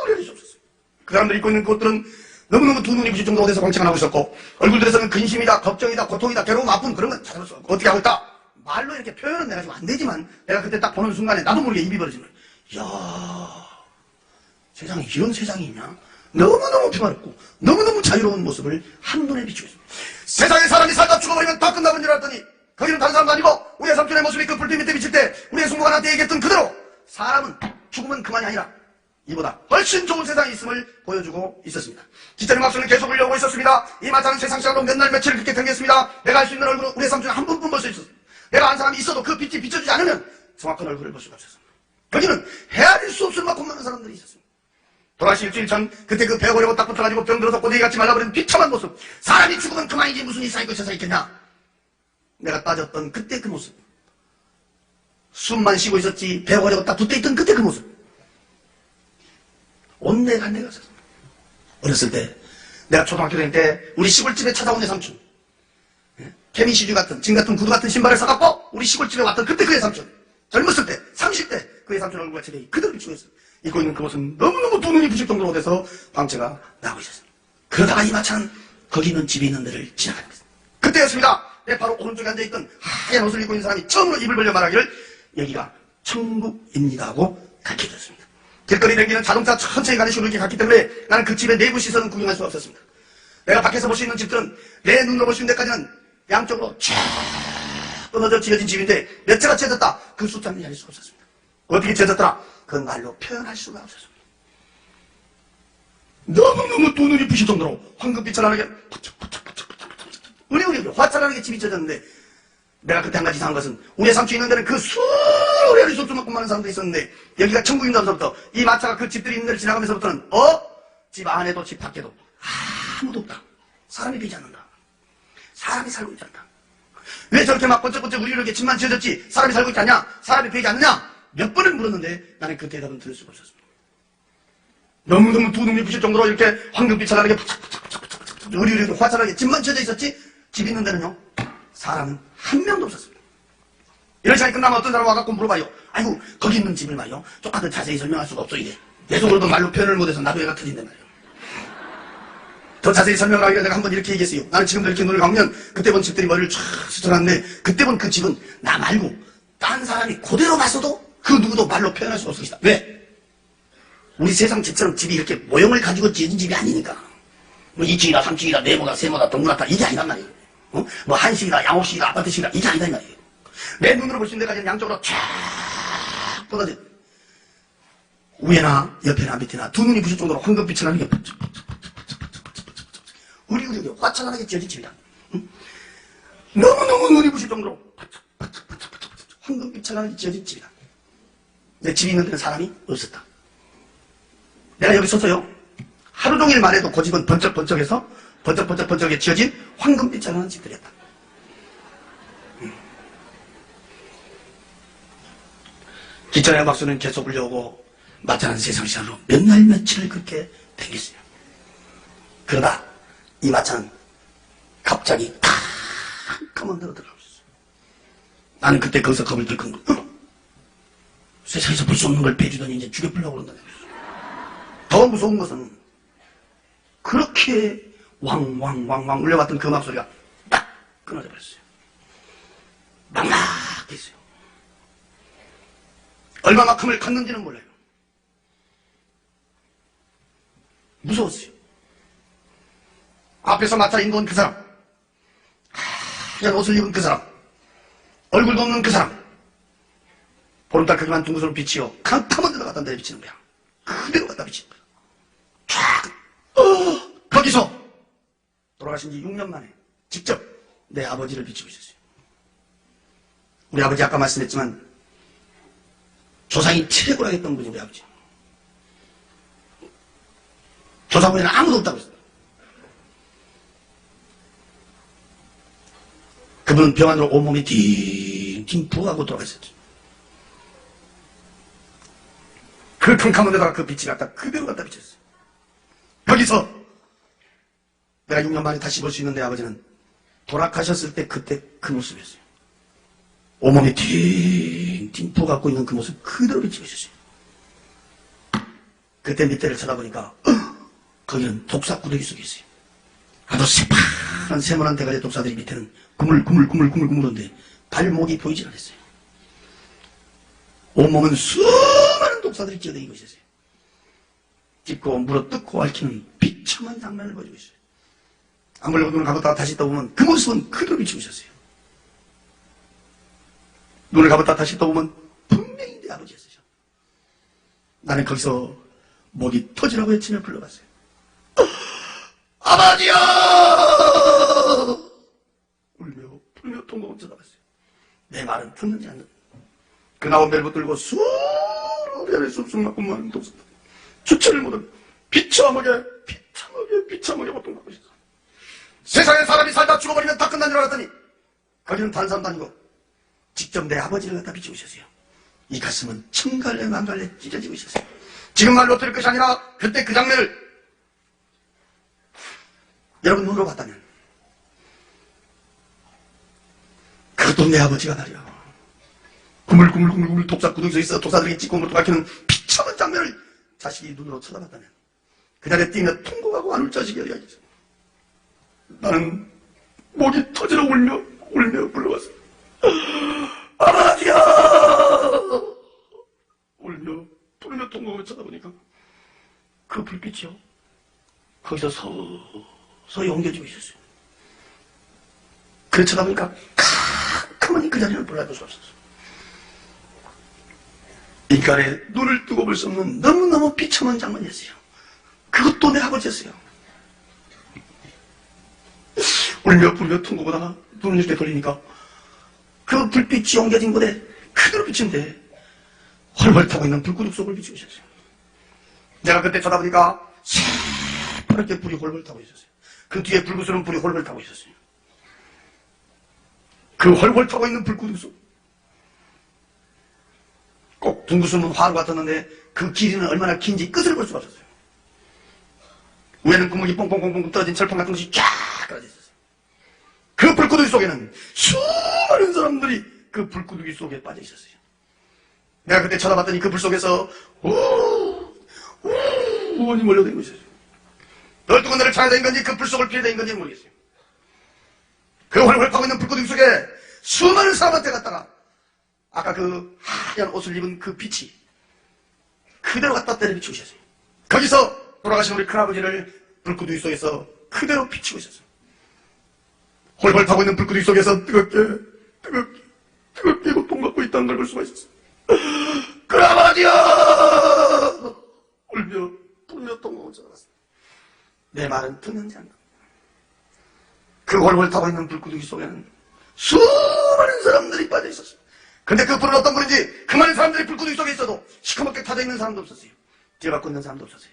헤아릴 수 없었어요. 그 사람들이 입고 있는 그 옷들은 너무너무 두 눈이 부실 정도로 어디서 광채가 나고 있었고 얼굴들에서는 근심이다, 걱정이다, 고통이다, 괴로움, 아픔 그런 건 찾아볼 수 없고 어떻게 하고 있다? 말로 이렇게 표현은 내가 지금 안 되지만 내가 그때 딱 보는 순간에 나도 모르게 입이 벌어진 거예요. 이야, 세상에 이런 세상이 있냐? 너무너무 평화롭고 너무너무 자유로운 모습을 한눈에 비추고 있습니다. 세상에 사람이 살다 죽어버리면 다 끝나본 줄 알았더니 거기는 다른 사람도 아니고 우리의 삼촌의 모습이 그 불빛 밑에 비칠 때 우리의 숙모가 나한테 얘기했던 그대로 사람은 죽으면 그만이 아니라 이보다 훨씬 좋은 세상이 있음을 보여주고 있었습니다. 기차는 막수는 계속 울려오고 있었습니다. 이 마차는 세상 시간으로 몇 날 며칠 그렇게 댕겼습니다. 내가 알 수 있는 얼굴은 우리의 삼촌을 한 번뿐 볼 수 있었습니다. 내가 안 사람이 있어도 그 빛이 비춰주지 않으면 정확한 얼굴을 볼 수가 없었습니다. 거기는 헤아릴 수 없을 만큼 많은 사람들이 있었습니다. 돌아가시 일주일 전 그때 그 배워버리고 딱 붙어가지고 병들어서 꼬대기같이 말라버린 비참한 모습 사람이 죽으면 그만이지 무슨 이 쌓이고 세상에 있겠냐. 내가 빠졌던 그때 그 모습 숨만 쉬고 있었지 배워버리고 딱 붙어있던 그때 그 모습 온데간데가 없었습니다. 어렸을 때 내가 초등학교 다닐 때 우리 시골집에 찾아온 내 삼촌 케미시주 같은 진 같은 구두 같은 신발을 사갖고 우리 시골집에 왔던 그때 그의 삼촌 젊었을 때 30대 그의 삼촌 얼굴과 체격이 그대로 비추고 있어요. 입고 있는 그 옷은 너무너무 두 눈이 부실 정도로 돼서 광채가 나고 있었습니다. 그러다가 이 마차는 거기 있는 집이 있는 데를 지나가는 거였습니다. 그때였습니다. 내 바로 오른쪽에 앉아있던 하얀 옷을 입고 있는 사람이 처음으로 입을 벌려 말하기를 여기가 천국입니다 하고 가르쳐줬습니다. 길거리 댕기는 자동차 천천히 가는 식으로 이렇게 갔기 때문에 나는 그 집의 내부 시설은 구경할 수가 없었습니다. 내가 밖에서 볼 수 있는 집들은 내 눈으로 볼 수 있는 데까지는 양쪽으로 쫙 끊어져 지어진 집인데 몇 채가 채졌다 그 숫자는 알릴 수가 없었습니다. 어떻게 채졌더라? 그건 말로 표현할 수가 없었습니다. 너무너무 두 눈이 부실 정도로 황금빛처럼 우리 화창하게 집이 쪄졌는데 내가 그때 한 가지 이상한 것은 우리의 삼촌이 있는 데는 그 수레를 쏟주만큼 많은 사람들이 있었는데 여기가 천국인다면서부터 이 마차가 그 집들이 있는 데를 지나가면서부터는 집 안에도 집 밖에도 아무도 없다. 사람이 보이지 않는다. 사람이 살고 있지 않다. 왜 저렇게 막 번쩍번쩍 우리를 이렇게 집만 지어졌지 사람이 살고 있지 않냐? 사람이 보이지 않느냐? 몇 번을 물었는데 나는 그 대답은 들을 수가 없었습니다. 너무너무 두 눈이 부실 정도로 이렇게 황금빛 찬란하게 으리으리 화창하게 집만 지어져 있었지 집 있는 데는요 사람은 한 명도 없었습니다. 이런 시간이 끝나면 어떤 사람 와갖고 물어봐요. 아이고 거기 있는 집을 말이요 조금 더 자세히 설명할 수가 없어 이래. 내 속으로도 말로 표현을 못해서 나도 애가 터진단 말이에요. 더 자세히 설명을 하기가 내가 한번 이렇게 얘기했어요. 나는 지금도 이렇게 눈을 감으면 그때 본 집들이 머리를 쫙 스쳐갔는데 그때 본 그 집은 나 말고 딴 사람이 그대로 봤어도 그 누구도 말로 표현할 수가 없을 것이다. 왜? 우리 세상 집처럼 집이 이렇게 모형을 가지고 지어진 집이 아니니까. 뭐 2층이다 3층이다 네모다 세모다 동그랗다 이게 아니란 말이에요. 뭐 한식이다 양옥식이다 아파트식이다 이게 아니다 이 말이에요. 내 눈으로 볼 수 있는 데까지는 양쪽으로 쫙 뻗어져 위에나 옆에나 밑에나 두 눈이 부실 정도로 황금빛을 하는 게 우리 화창하게 지어진 집이다. 너무너무 눈이 부실 정도로 황금빛을 하게 지어진 집이다. 내 집이 있는 데는 사람이 없었다. 내가 여기 서서요 하루 종일만 해도 그 집은 번쩍번쩍해서 번쩍번쩍번쩍하게 지어진 황금빛 하는 집들이었다. 기천의 박수는 계속 울려오고 마차는 세상 시간으로 몇 날 며칠을 그렇게 댕겼어요. 그러다 이 마차는 갑자기 캄캄한 데로 들어가고 있었어요. 나는 그때 거기서 겁을 들큰 거. 세상에서 볼 수 없는 걸 빼주더니 이제 죽여보려고 그런다. 더 무서운 것은 그렇게 왕왕왕왕 울려왔던 그 음악 소리가 딱 끊어져 버렸어요. 막막했어요. 얼마만큼을 갔는지는 몰라요. 무서웠어요. 앞에서 마차 인도온 그 사람, 하얀 옷을 입은 그 사람, 얼굴도 없는 그 사람, 보름달 크기만 둥그스런 빛이요 캄캄한 데다 갖다 내비치는 거야. 그대로 갖다 비치는 거야. 쫙 거기서 돌아가신 지 6년 만에 직접 내 아버지를 비치고 있었어요. 우리 아버지 아까 말씀했지만 조상이 최고라고 했던 분이 우리 아버지. 조상분에는 아무도 없다고 했어요. 그분은 병 안으로 온몸이 딩딩 부어가고 돌아가셨죠. 그 캄캄한 데다가 그 빛이 갖다 그대로 갖다 비쳤어요. 여기서 내가 6년 만에 다시 볼 수 있는 내 아버지는 돌아가셨을 때 그때 그 모습이었어요. 온몸이 딩딩 부어갖고 있는 그 모습 그대로 비치고 있었어요. 그때 밑에를 쳐다보니까 거기는 독사구덩이 속에 있어요. 아주 새파란 세모난 대가리 독사들이 밑에는 구물구물구물구물구물한데 발목이 보이질 않았어요. 온몸은 수많은 독사들이 끼어다니고 있었어요. 찝고 물어뜯고 앓히는 비참한 장면을 보여주고 있어요. 아무래도 눈을 감았다가 다시 떠보면 그 모습은 그대로 비치고 있었어요. 눈을 감았다가 다시 떠보면 분명히 내 아버지였어요. 나는 거기서 목이 터지라고 외치며 불러갔어요. 아버지여! 울며 풀며 통곡을 쳐다봤어요. 내 말은 듣는지 안 듣는지. 그 나온 벨 붙들고 수로 별에 쑥쑥 맞고 많은 독사들 주체를 못하며 비참하게 고통받고 있었어. 세상에 사람이 살다 죽어버리면 다 끝난 줄 알았더니 거기는 다른 사람도 아니고 직접 내 아버지를 갖다 비치고 있었어요. 이 가슴은 천갈래 만갈래 찢어지고 있었어요. 지금 말로 들을 것이 아니라 그때 그 장면을 여러분 눈으로 봤다면 그것도 내 아버지가 말이야. 구물구물구물 독사구덩이에 있어 독사들이 찍고 물도 밝히는 비참한 장면을 자식이 눈으로 쳐다봤다면 그 자리에 뛰며 통곡하고 안울 자식이 이야기했어. 나는 목이 터지러 울며 불러왔어. 아버지야! 울며 부르며 통곡하며 쳐다보니까 그 불빛이요 거기서 서서히 옮겨지고 있었어요. 그래 쳐다보니까 가만히 그 자리를 몰라볼 수 없었어. 인간의 눈을 뜨고 볼 수 없는 너무너무 비참한 장면이었어요. 그것도 내 아버지였어요. 울며 불며 통곡하다가 눈을 이렇게 돌리니까 그 불빛이 옮겨진 곳에 그대로 비친데 훨훨 타고 있는 불구둑 속을 비치고 있었어요. 내가 그때 쳐다보니까 새파랗게 불이 훨훨 타고 있었어요. 그 뒤에 불구스러운 불이 훨훨 타고 있었어요. 그 훨훨 타고 있는 불구둑 속 꼭 둥그스러운 화로 같았는데 그 길이는 얼마나 긴지 끝을 볼 수가 없었어요. 위에는 구멍이 뽕뽕뽕뽕 떨어진 철판 같은 것이 쫙 깔아져 있었어요. 그 불구덩이 속에는 수많은 사람들이 그 불구덩이 속에 빠져 있었어요. 내가 그때 쳐다봤더니 그 불 속에서 우원이 몰려다니고 있었어요. 널뚱한 데를 찾아다닌 건지 그 불 속을 피해다닌 건지 모르겠어요. 그 활활 타고 있는 불구덩이 속에 수많은 사람한테 갔다가 아까 그 하얀 옷을 입은 그 빛이 그대로 갖다 때려 비추고 있었어요. 거기서 돌아가신 우리 큰아버지를 불구덩이 속에서 그대로 비추고 있었어요. 홀홀 타고 있는 불구덩이 속에서 뜨겁게 고통받고 있다는 걸 볼 수가 있었어요. 큰아버지여! 울며 불며 통곡을 쳐다봤어요. 내 말은 듣는지 안 듣는지. 그 홀홀 타고 있는 불구덩이 속에는 수많은 사람들이 빠져 있었어요. 근데 그 불은 어떤 불인지 그 많은 사람들이 불구덩이 속에 있어도 시커멓게 타져 있는 사람도 없었어요. 뒤에 받고 있는 사람도 없었어요.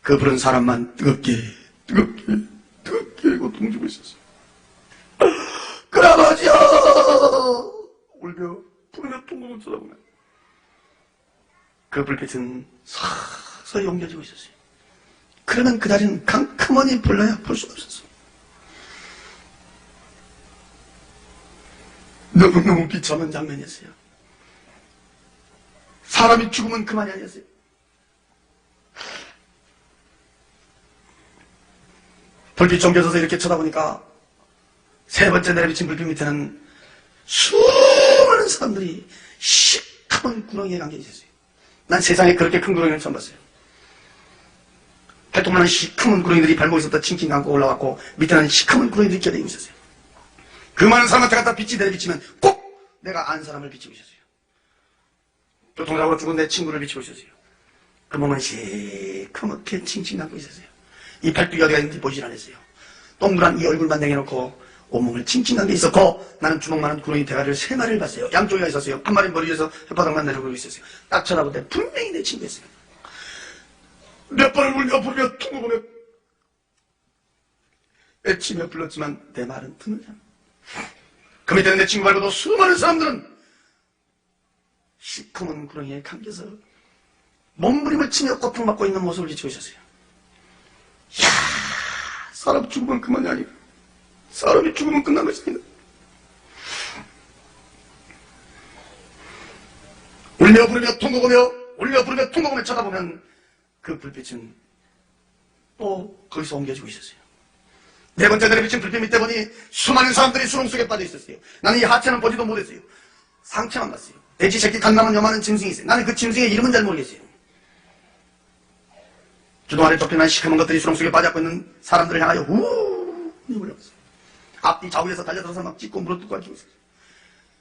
그 부른 사람만 뜨겁게 고통 주고 있었어요. 그 아버지야 울며 부르며 통곡을 쳐다보면 그 불빛은 서서히 옮겨지고 있었어요. 그러면 그 자리는 캄캄하니 불러야 볼 수가 없었어요. 너무너무 비참한 장면이었어요. 사람이 죽으면 그만이 아니었어요. 불빛 옮겨져서 이렇게 쳐다보니까 세 번째 내려비친 불빛 밑에는 수많은 사람들이 시커먼 구렁이에 감겨 있었어요. 난 세상에 그렇게 큰 구렁이를 처음 봤어요. 발톱만한 시커먼 구렁이들이 발목에서부터 칭칭 감고 올라왔고 밑에는 시커먼 구렁이들이 껴대고 있었어요. 그 많은 사람한테 갖다 빛이 내려비치면 꼭 내가 아는 사람을 비치고 있었어요. 교통사고로 죽은 내 친구를 비치고 있었어요. 그 몸은 시커멓게 칭칭 감고 있었어요. 이 팔뚝이 어디가 있는지 보질 않았어요. 동그란 이 얼굴만 내려놓고 온몸을 칭칭 감겨 있었고 나는 주먹만한 구렁이 대가리를 3마리를 봤어요. 양쪽에 있었어요. 한 마리 머리 위에서 혓바닥만 내려오고 있었어요. 딱 쳐다볼 때 분명히 내 친구였어요. 몇 번을 울며 부르며 통곡하며 애치며 불렀지만 내 말은 듣는지 않아. 그 밑에는 내 친구 말고도 수많은 사람들은 시커먼 구렁이에 감겨서 몸부림을 치며 고통받고 있는 모습을 비치고 있었어요. 이야, 사람 죽으면 그만이 아니라 사람이 죽으면 끝난 것이 아니다. 울며 부르며 통곡하며 쳐다보면 그 불빛은 또 거기서 옮겨지고 있었어요. 네 번째 내려비친 불빛 밑에 보니 수많은 사람들이 수렁 속에 빠져 있었어요. 나는 이 하체는 보지도 못했어요. 상체만 봤어요. 돼지 새끼 갓 남은 요만한 짐승이 있어요. 나는 그 짐승의 이름은 잘 모르겠어요. 주둥 아래 좁혀난 시커먼 것들이 수렁 속에 빠져있고 있는 사람들을 향하여 우웅 올려봤어요. 앞뒤 좌우에서 달려들어서 막 찢고 물어뜯고 앓히고 있었어요.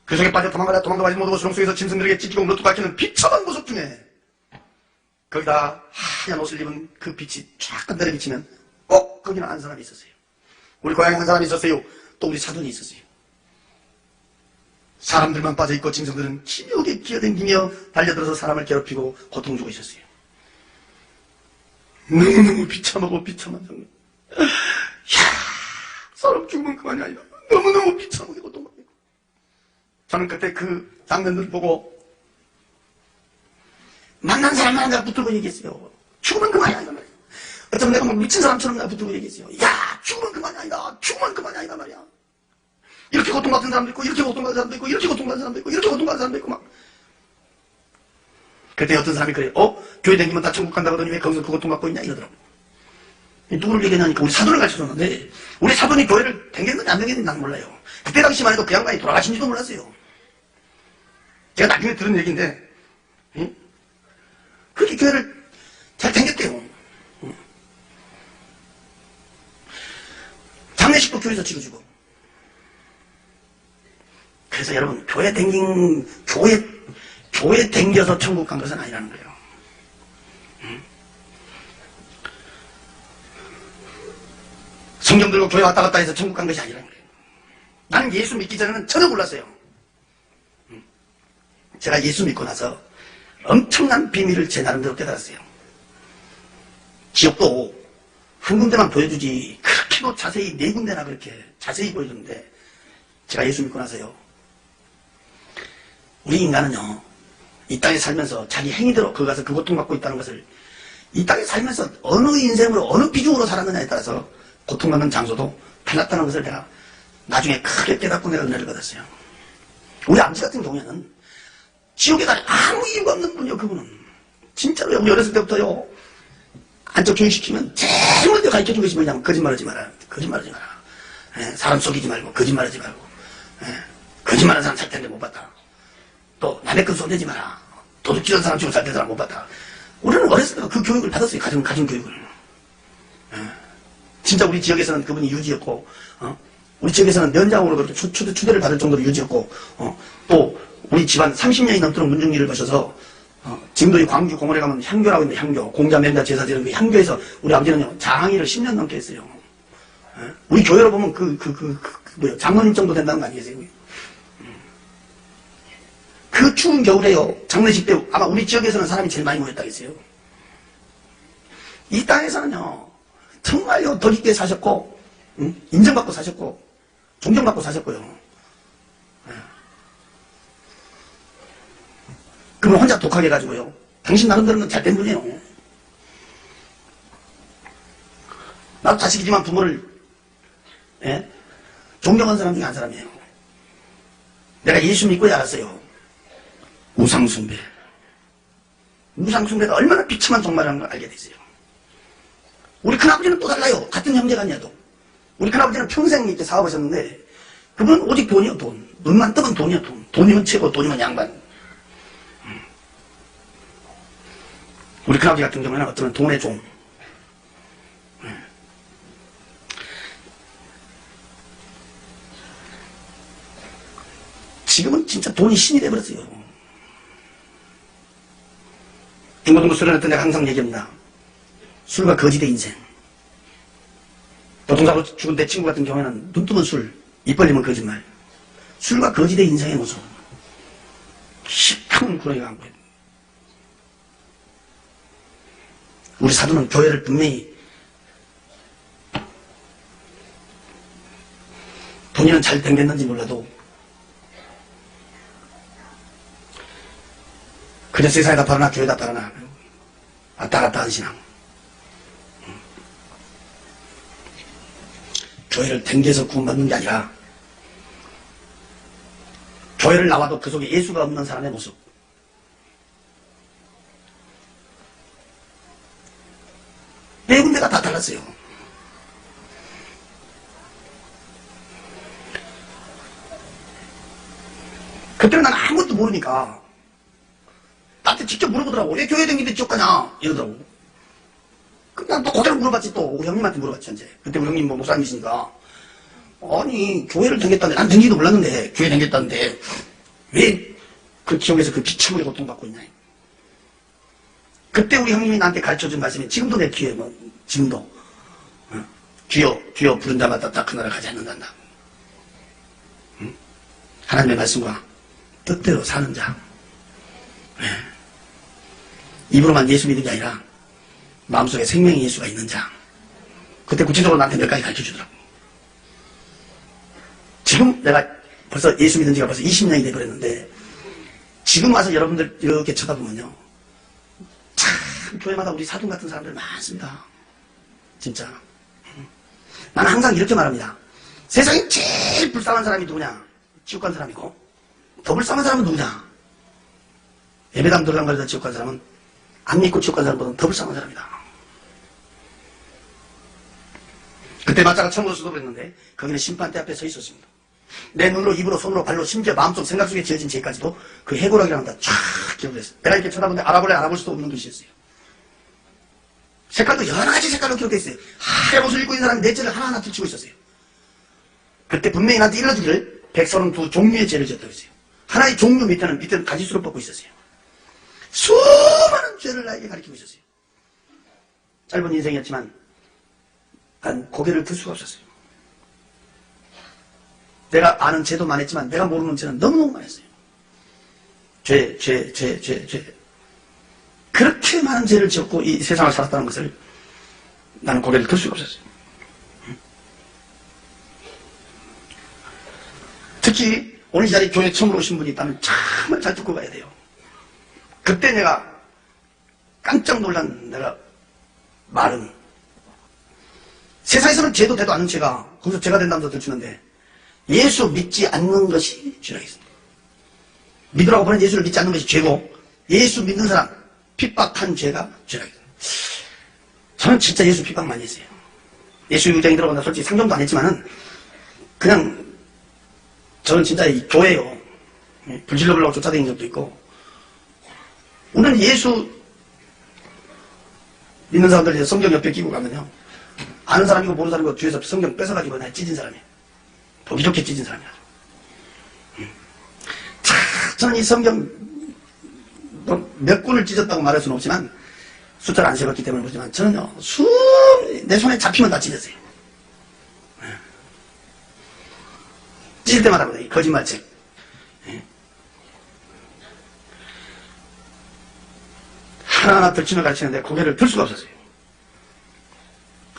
그 속에 빠져 도망도 가지 못하고 수렁 속에서 짐승들에게 찢기고 물어뜯고 앓히는 비참한 모습 중에 거기다 하얀 옷을 입은 그 빛이 쫙 내려비치면 꼭 거기는 한 사람이 있었어요. 우리 고향에 한 사람이 있었어요. 또 우리 사돈이 있었어요. 사람들만 빠져있고 짐승들은 기묘하게 기어댕기며 달려들어서 사람을 괴롭히고 고통 주고 있었어요. 너무너무 비참하고 비참한 장면. 이야, 사람 죽으면 그만이 아니라 너무너무 비참하게 고통받고 있고. 저는 그때 그 장면들을 보고 만난 사람만 내가 붙들고 얘기했어요. 죽으면 그만이 아니다 말이야. 어쩌면 내가 막 미친 사람처럼 내가 붙들고 얘기했어요. 야, 죽으면 그만이 아니다. 죽으면 그만이 아니다 말이야. 이렇게 고통받는 사람도 있고, 이렇게 고통받는 사람도 있고, 이렇게 고통받는 사람도 있고, 이렇게 고통받는 사람도 있고, 막. 그때 어떤 사람이 그래요. 교회 다니면 다 천국 간다고 하더니 왜 거기서 그 고통받고 있냐 이러더라고. 누구를 얘기하냐니까 우리 사돈을 가르쳐줬는데, 우리 사돈이 교회를 댕겼는지 안 댕겼는지 난 몰라요. 그때 당시만 해도 그 양반이 돌아가신지도 몰랐어요. 제가 나중에 들은 얘기인데, 응? 그렇게 교회를 잘 댕겼대요. 장례식도 교회에서 치러주고. 그래서 여러분, 교회 댕겨서 천국 간 것은 아니라는 거예요. 성경 들고 교회 왔다 갔다 해서 천국 간 것이 아니라는 거예요. 나는 예수 믿기 전에는 전혀 몰랐어요. 제가 예수 믿고 나서 엄청난 비밀을 제 나름대로 깨달았어요. 지옥도 한 군데만 보여주지 그렇게도 자세히 4군데나 그렇게 자세히 보여주는데 제가 예수 믿고 나서요. 우리 인간은요. 이 땅에 살면서 자기 행위대로 거기 가서 그 고통받고 있다는 것을 이 땅에 살면서 어느 인생으로 어느 비중으로 살았느냐에 따라서 고통받는 장소도 달랐다는 것을 내가 나중에 크게 깨닫고 내가 은혜를 받았어요. 우리 아버지 같은 경우에는 지옥에 갈 아무 이유가 없는 분이요. 그분은 진짜로요. 우리 어렸을 때부터요. 안쪽 교육시키면 제일 먼저 가르쳐준 것이 뭐냐면 거짓말하지 마라. 거짓말하지 마라. 사람 속이지 말고 거짓말하지 말고 거짓말하는 사람 살 텐데 못 봤다. 또 남의 건 손대지 마라. 도둑질하는 사람 지금 살 때 사람 못 봤다. 우리는 어렸을 때 그 교육을 받았어요. 가정 교육을. 진짜 우리 지역에서는 그분이 유지였고 우리 지역에서는 면장으로 그렇게 추대를 받을 정도로 유지였고 또 우리 집안 30년이 넘도록 문중리를 거셔서 지금도 이 광주 공원에 가면 향교라고 있는데 향교, 공자, 맹자, 제사 지는 그 향교에서 우리 아버지는요 장의를 10년 넘게 했어요. 우리 교회로 보면 뭐야 장로님 정도 된다는 거 아니겠어요? 그 추운 겨울에요 장례식 때 아마 우리 지역에서는 사람이 제일 많이 모였다겠어요. 이 땅에서는요, 정말요, 덕 있게 사셨고, 인정받고 사셨고, 존경받고 사셨고요. 그분 혼자 독하게 해가지고요. 당신 나름대로는 잘된 분이에요. 나도 자식이지만 부모를, 예? 존경한 사람 중에 한 사람이에요. 내가 예수 믿고 알았어요. 우상숭배. 우상숭배가 얼마나 비참한 종말이라는 걸 알게 됐어요. 우리 큰아버지는 또 달라요. 같은 형제가 아니어도. 우리 큰아버지는 평생 이렇게 사업하셨는데, 그분은 오직 돈이요, 돈. 눈만 뜨면 돈이요, 돈. 돈이면 최고, 돈이면 양반. 우리 큰아버지 같은 경우에는 어쩌면 돈의 종. 지금은 진짜 돈이 신이 돼버렸어요. 중고등부 수련회 때 내가 항상 얘기합니다. 술과 거지대 인생. 교통사고로 죽은 내 친구 같은 경우에는 눈 뜨면 술, 입 벌리면 거짓말. 술과 거지대 인생의 모습. 시커먼 구렁이가 안 보여요. 우리 사도는 교회를 분명히 본인은 잘 댕겼는지 몰라도 그냥 세상에다 팔아나 교회에다 팔아나 왔다 갔다 하는 신앙. 교회를 댕겨서 구원받는 게 아니라 교회를 나와도 그 속에 예수가 없는 사람의 모습. 네 군데가 다 달랐어요. 그때는 난 아무것도 모르니까 나한테 직접 물어보더라고. 왜 교회 다니는데 지옥 가냐? 이러더라고. 그냥 또 그대로 물어봤지 또. 우리 형님한테 물어봤지 이제. 그때 우리 형님 뭐 목사님이시니까. 아니 교회를 다녔다는데 난 다니지도 몰랐는데 교회 다녔다는데 왜 그 지옥에서 그 비참하게 고통받고 있냐. 그때 우리 형님이 나한테 가르쳐준 말씀이 지금도 내 귀에 뭐 지금도 주여 부른 자마다 딱 그 나라 가지 않는단다. 응? 하나님의 말씀과 뜻대로 사는 자. 네. 입으로만 예수 믿는 게 아니라 마음속에 생명의 예수가 있는 자. 그때 구체적으로 나한테 몇 가지 가르쳐주더라고. 지금 내가 벌써 예수 믿은 지가 벌써 20년이 돼버렸는데 지금 와서 여러분들 이렇게 쳐다보면요 참 교회마다 우리 사돈 같은 사람들 많습니다. 진짜. 나는 항상 이렇게 말합니다. 세상에 제일 불쌍한 사람이 누구냐? 지옥 간 사람이고 더 불쌍한 사람은 누구냐? 예배당 들어간 거리다 지옥 간 사람은 안 믿고 지옥 간 사람보다는 더 불쌍한 사람이다. 그때 마자가 처음으로 수도했는데 거기는 심판대 앞에 서 있었습니다. 내 눈으로 입으로 손으로 발로 심지어 마음속 생각 속에 지어진 죄까지도 그 해고락이라는 다 쫙 기억을 했어요. 내가 이렇게 쳐다보는데 알아볼 수도 없는 글씨였어요. 색깔도 여러 가지 색깔로 기록되어 있어요. 하얀 옷을 입고 있는 사람이 내 죄를 하나하나 들추고 있었어요. 그때 분명히 나한테 일러주기를 132 종류의 죄를 지었다고 했어요. 하나의 종류 밑에는 가지수를 뽑고 있었어요. 수많은 죄를 나에게 가르치고 있었어요. 짧은 인생이었지만 난 고개를 들 수가 없었어요. 내가 아는 죄도 많았지만 내가 모르는 죄는 너무너무 많았어요. 죄. 그렇게 많은 죄를 지었고 이 세상을 살았다는 것을 나는 고개를 들 수가 없었어요. 특히 오늘 이 자리에 교회 처음으로 오신 분이 있다면 정말 잘 듣고 가야 돼요. 그때 내가 깜짝 놀란 내가 말은 세상에서는 죄도 돼도 않는 죄가 거기서 죄가 된다면서 들추는데 예수 믿지 않는 것이 죄라고 했습니다. 믿으라고 보낸 예수를 믿지 않는 것이 죄고 예수 믿는 사람 핍박한 죄가 죄라고 했습니다. 저는 진짜 예수 핍박 많이 했어요. 예수 유장이 들어간다 솔직히 상정도 안 했지만은 그냥 저는 진짜 이 교회요 불질러 보려고 쫓아다닌 적도 있고 오늘 예수 믿는 사람들 성경 옆에 끼고 가면요 아는 사람이고 모르는 사람이고 뒤에서 성경 뺏어가지고 날 찢은 사람이에요. 보기 좋게 찢은 사람이야. 참, 저는 이 성경 몇 권을 찢었다고 말할 수는 없지만 숫자를 안 세봤기 때문에 모르지만 저는요 내 손에 잡히면 다 찢었어요. 찢을 때마다 그래 거짓말책. 하나하나 들추며 가르치는데 고개를 들 수가 없었어요.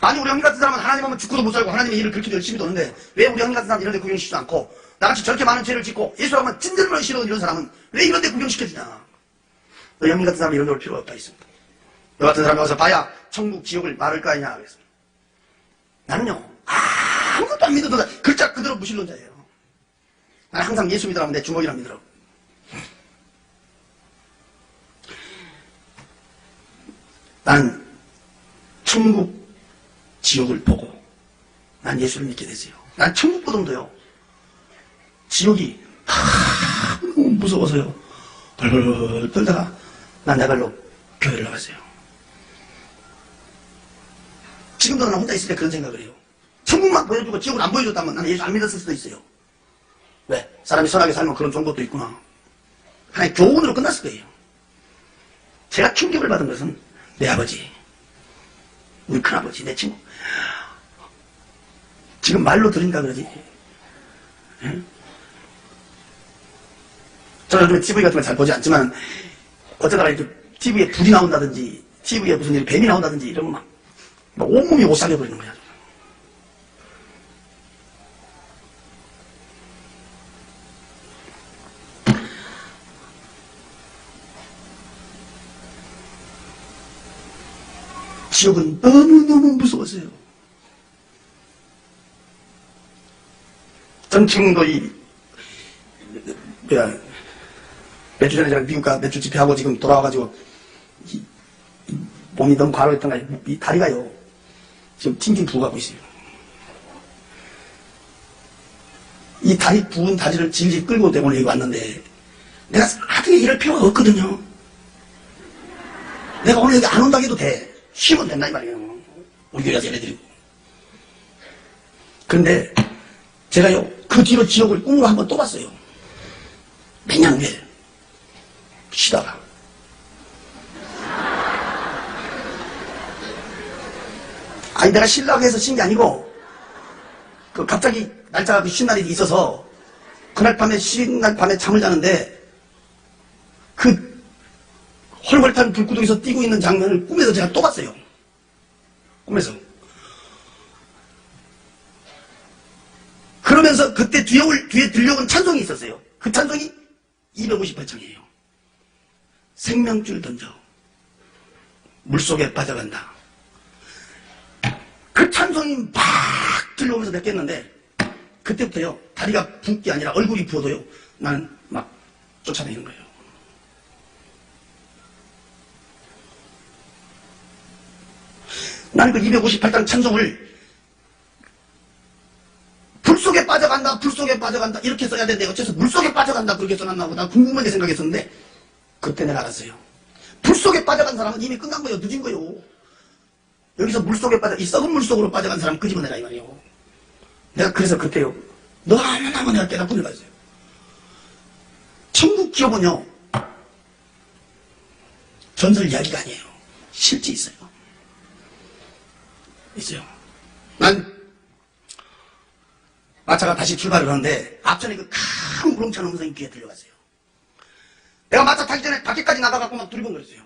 아니 우리 형님 같은 사람은 하나님 하면 죽고도 못 살고 하나님의 일을 그렇게 열심히 도는데 왜 우리 형님 같은 사람 이런 데 구경시키지도 않고 나같이 저렇게 많은 죄를 짓고 예수라면 찐들만 싫어하는 이런 사람은 왜 이런 데 구경시켜지냐. 너희 형님 같은 사람은 이런 데 올 필요가 없다 했습니다. 너 같은 사람이 와서 봐야 천국 지옥을 말할 거 아니냐 그랬습니다. 나는요 아무것도 안 믿어도 글자 그대로 무신론자예요. 나는 항상 예수 믿으라면 내 주먹이라 믿으라고. 난 천국 지옥을 보고 난 예수를 믿게 되지요. 난 천국보다도요 지옥이 너무 무서워서요 벌벌 떨다가 난 내 발로 교회를 나갔어요. 지금도 난 혼자 있을 때 그런 생각을 해요. 천국만 보여주고 지옥을 안 보여줬다면 나는 예수 안 믿었을 수도 있어요. 왜? 사람이 선하게 살면 그런 좋은 것도 있구나. 하나의 교훈으로 끝났을 거예요. 제가 충격을 받은 것은 내 아버지, 우리 큰아버지, 내 친구. 지금 말로 들으니까 그러지. 응? 저는 요즘에 TV 같은 걸 잘 보지 않지만 어쩌다가 이렇게 TV에 불이 나온다든지 TV에 무슨 일 뱀이 나온다든지 이러면 막 온몸이 오싹해버리는 거야. 지옥은 너무너무 무서웠어요. 전 지금도 몇 주 전에 제가 미국 가 몇 주 집회하고 지금 돌아와가지고 몸이 너무 과로했던가 이 다리가요 지금 팅팅 부어가고 있어요. 이 다리 부은 다리를 질질 끌고 오늘 여기 왔는데 내가 나중에 이럴 필요가 없거든요. 내가 오늘 여기 안 온다 해도 돼. 쉬면 된다 이 말이에요. 우리 교회에서 얘네들이. 그런데 제가요 그 뒤로 지옥을 꿈으로 한번 또 봤어요. 몇 년 후에 쉬다가 아니 내가 쉬려고 해서 쉰 게 아니고 그 갑자기 날짜가 쉰 날이 있어서 그날 밤에 쉰 날 밤에 잠을 자는데 그 헐헐탄 불구덩이에서 뛰고 있는 장면을 꿈에서 제가 또 봤어요. 꿈에서. 그러면서 그때 뒤에 들려온 찬송이 있었어요. 그 찬송이 258장이에요. 생명줄 던져 물속에 빠져간다. 그 찬송이 막 들려오면서 내가 깼는데 그때부터요 다리가 붓게 아니라 얼굴이 부어도요 나는 막 쫓아다니는 거예요. 나는 그 258장 찬송을 불속에 빠져간다 불속에 빠져간다 이렇게 써야 되는데 어째서 물속에 빠져간다 그렇게 써놨나고 난 궁금하게 생각했었는데 그때 내가 알았어요. 불속에 빠져간 사람은 이미 끝난 거예요. 늦은 거예요. 여기서 물속에 이 썩은 물속으로 빠져간 사람 끄집어내라 이 말이에요. 내가 그래서 그때요 너무너무 내가 깨닫고 내봤어요. 천국 지옥은요 전설 이야기가 아니에요. 실제 있어요. 있어요. 난 마차가 다시 출발을 하는데 앞전에 그 큰 우렁찬 음성이 귀에 들려갔어요. 내가 마차 타기 전에 밖에까지 나가갖고 막 두리번거렸어요.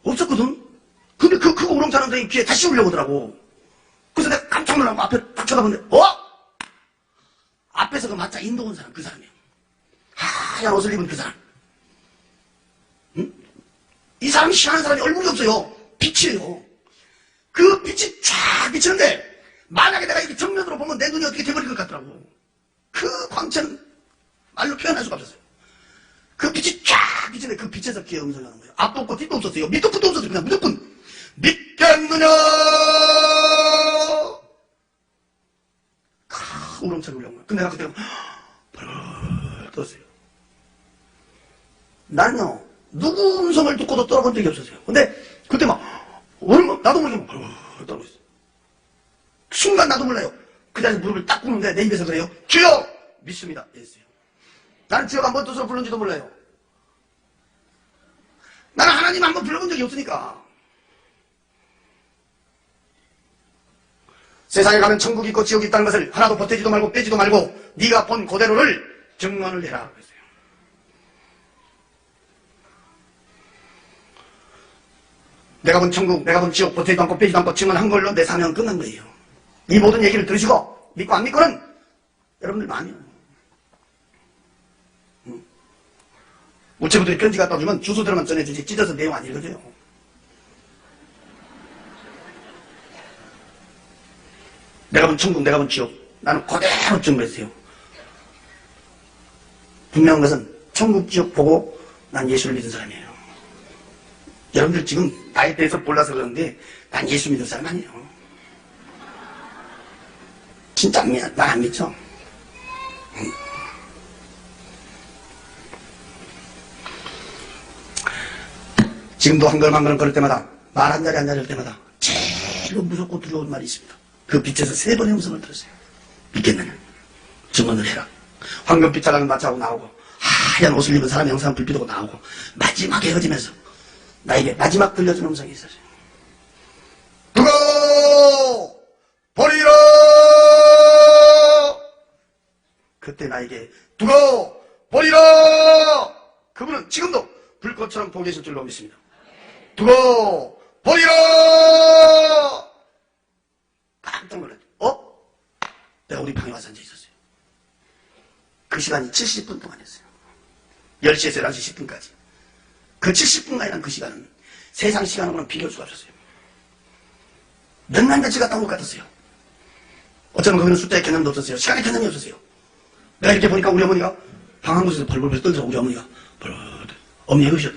없었거든. 근데 그 크고 우렁찬 음성이 귀에 다시 울려오더라고. 그래서 내가 깜짝 놀라고 앞에 딱 쳐다보는데 앞에서 그 마차 인도 온 사람 그 사람이에요. 하얀 옷을 입은 그 사람. 응? 이 사람이 싫어하는 사람이 얼굴이 없어요. 빛이에요. 그 빛이 쫙 비치는데 만약에 내가 이렇게 정면으로 보면 내 눈이 어떻게 돼버릴 것 같더라고. 그 광채는 말로 표현할 수가 없었어요. 그 빛이 쫙 비치는데 그 빛에서 귀에 음성이 나는 거예요. 앞도 없고 뒤도 없었어요. 밑도 끝도 없었어요. 그냥 무조건 믿겠느냐 우렁차게 울려온 거예요. 근데 내가 그때 벌벌 떴어요. 나는요 누구 음성을 듣고도 떨어본 적이 없었어요. 근데 그때 막 나도 모르게 막 벌벌 떨고 있어요. 순간 나도 몰라요. 그 자리에서 무릎을 딱 꿇는데 내 입에서 그래요. 주여 믿습니다. 이랬어요. 나는 주여가 뭔 뜻으로 부르는지도 몰라요. 나는 하나님 한번 불러본 적이 없으니까. 세상에 가면 천국이 있고 지옥이 있다는 것을 하나도 보태지도 말고 빼지도 말고 네가 본 그대로를 증언을 해라 그랬어요. 내가 본 천국, 내가 본 지옥, 보태지도 않고 빼지도 않고 증언한 걸로 내 사명은 끝난 거예요. 이 모든 얘기를 들으시고 믿고 안 믿고는 여러분들 마음이요. 우체부들이 편지 갖다 주면 주소대로만 전해주지 찢어서 내용 안 읽어줘요. 내가 본 천국, 내가 본 지옥, 나는 그대로 증거했어요. 분명한 것은 천국, 지옥 보고 난 예수를 믿은 사람이에요. 여러분들 지금 나에 대해서 몰라서 그러는데 난 예수 믿은 사람 아니에요. 진짜 난 안 믿죠. 지금도 한 걸음 한 걸음 걸을 때마다 말 한 자리 한 자리 할 때마다 제일 무섭고 두려운 말이 있습니다. 그 빛에서 3번의 음성을 들었어요. 믿겠느냐? 증언을 해라. 황금빛 자락을 마차고 나오고 하얀 옷을 입은 사람의 형상을 불빛하고 나오고 마지막에 헤어지면서 나에게 마지막 들려주는 음성이 있었어요. 두고 버리라. 그때 나에게 두고 버리라. 그분은 지금도 불꽃처럼 보고 계실 줄로 믿습니다. 두고 버리라. 깜짝 놀랐죠. 내가 우리 방에 와서 앉아 있었어요. 그 시간이 70분 동안이었어요. 10시에서 11시 10분까지. 그 70분간이란 그 시간은 세상 시간으로는 비교할 수가 없었어요. 몇만 며칠 갔다 온 것 같았어요. 어쩌면 거기는 숫자의 개념도 없었어요. 시간의 개념이 없었어요. 내가 이렇게 보니까 우리 어머니가 방 한 곳에서 벌벌벌 떨면서 우리 어머니가 벌벌 어머니 여기서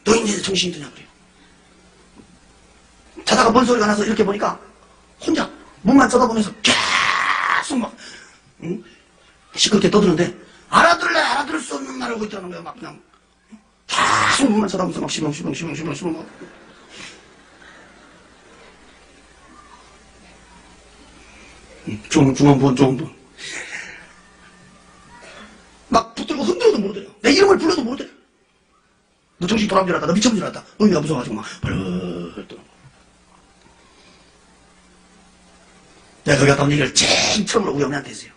너 이제 정신이 드냐 그래요. 자다가 뭔 소리가 나서 이렇게 보니까 혼자 문만 쳐다보면서 계속 막 시끄럽게 떠드는데 알아들을 수 없는 말을 하고 있다는 거야. 막 그냥 계속 문만 쳐다보면서 막 시렁시렁 막 중원본 막 붙들고 흔들어도 모르더래요. 내 이름을 불러도 모르더래요. 너 정신 돌아온 줄 알았다. 너 미쳐본 줄 알았다. 너희가 무서워가지고 막 벌벌 떠. 내가 거기 갔다 온 얘기를 제일 처음으로 우리 어머니한테 했어요.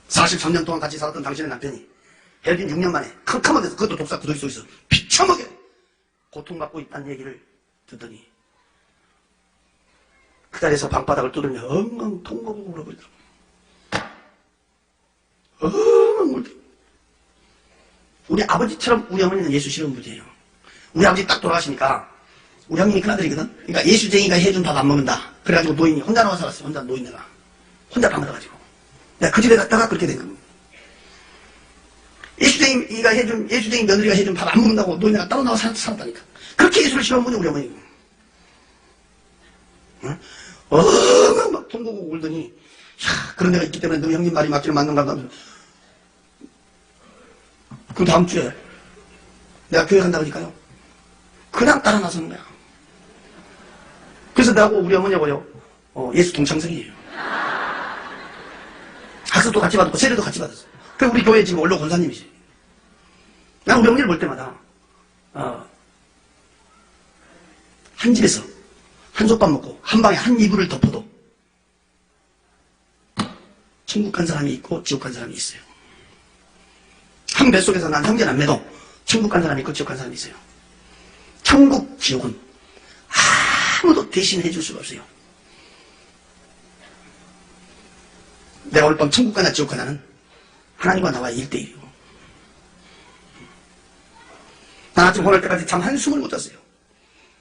43년 동안 같이 살았던 당신의 남편이 헤어진 6년 만에 캄캄한 데서 그것도 독사 구더기 속에서 비참하게 고통받고 있다는 얘기를 듣더니 그 자리에서 방바닥을 두들며 엉엉 통곡을 울어버리더라고요. 엉엉 울더라고요. 우리 아버지처럼 우리 어머니는 예수 싫은 분이에요. 우리 아버지 딱 돌아가시니까 우리 형님이 큰아들이거든. 그러니까 예수쟁이가 해준 밥 안 먹는다. 그래가지고 노인이 혼자 나와 살았어요. 혼자 노인네가 혼자 방을 가가지고 내가 그 집에 갔다가 그렇게 된 겁니다. 예수쟁이 며느리가 해준 밥 안 먹는다고 노인네가 따로 나와 살았다니까. 그렇게 예수를 싫어한 분이 우리 어머니. 응? 막 통곡하고 울더니 야, 그런 데가 있기 때문에 너 형님 말이 맞기는 맞는가 하면서 그 다음 주에 내가 교회 간다 그러니까요. 그냥 따라 나서는 거야. 그래서 나하고 우리 어머니하고요 예수 동창생이에요. 학습도 같이 받았고 세례도 같이 받았어요. 그래서 우리 교회 지금 원로 권사님이세요. 난 우리 어머니를 볼 때마다 한 집에서 한 솥밥 먹고 한 방에 한 이불을 덮어도 천국 간 사람이 있고 지옥 간 사람이 있어요. 한 뱃속에서 난 형제남매도 천국 간 사람이 있고 지옥 간 사람이 있어요. 천국, 지옥은 아무도 대신해 줄 수가 없어요. 내가 오늘 밤 천국 가나 지옥 가나는 하나님과 나와 1대1이고 난 아침 오늘 때까지 잠 한숨을 못 잤어요.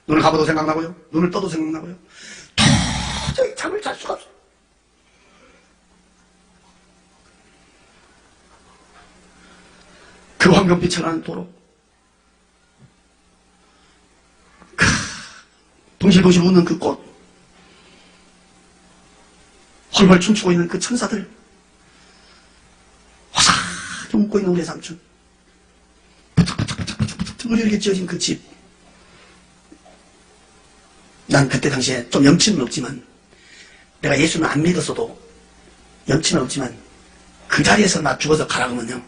눈을 감아도 생각나고요. 눈을 떠도 생각나고요. 도저히 잠을 잘 수가 없어요. 그 황금빛이라는 도로 동실동실 웃는 그 꽃 헐헐 춤추고 있는 그 천사들 화사하게 웃고 있는 우리 삼촌 부쩍부쩍 이렇게 지어진 그 집 난 그때 당시에 좀 염치는 없지만 내가 예수는 안 믿었어도 염치는 없지만 그 자리에서 나 죽어서 가라고 하면요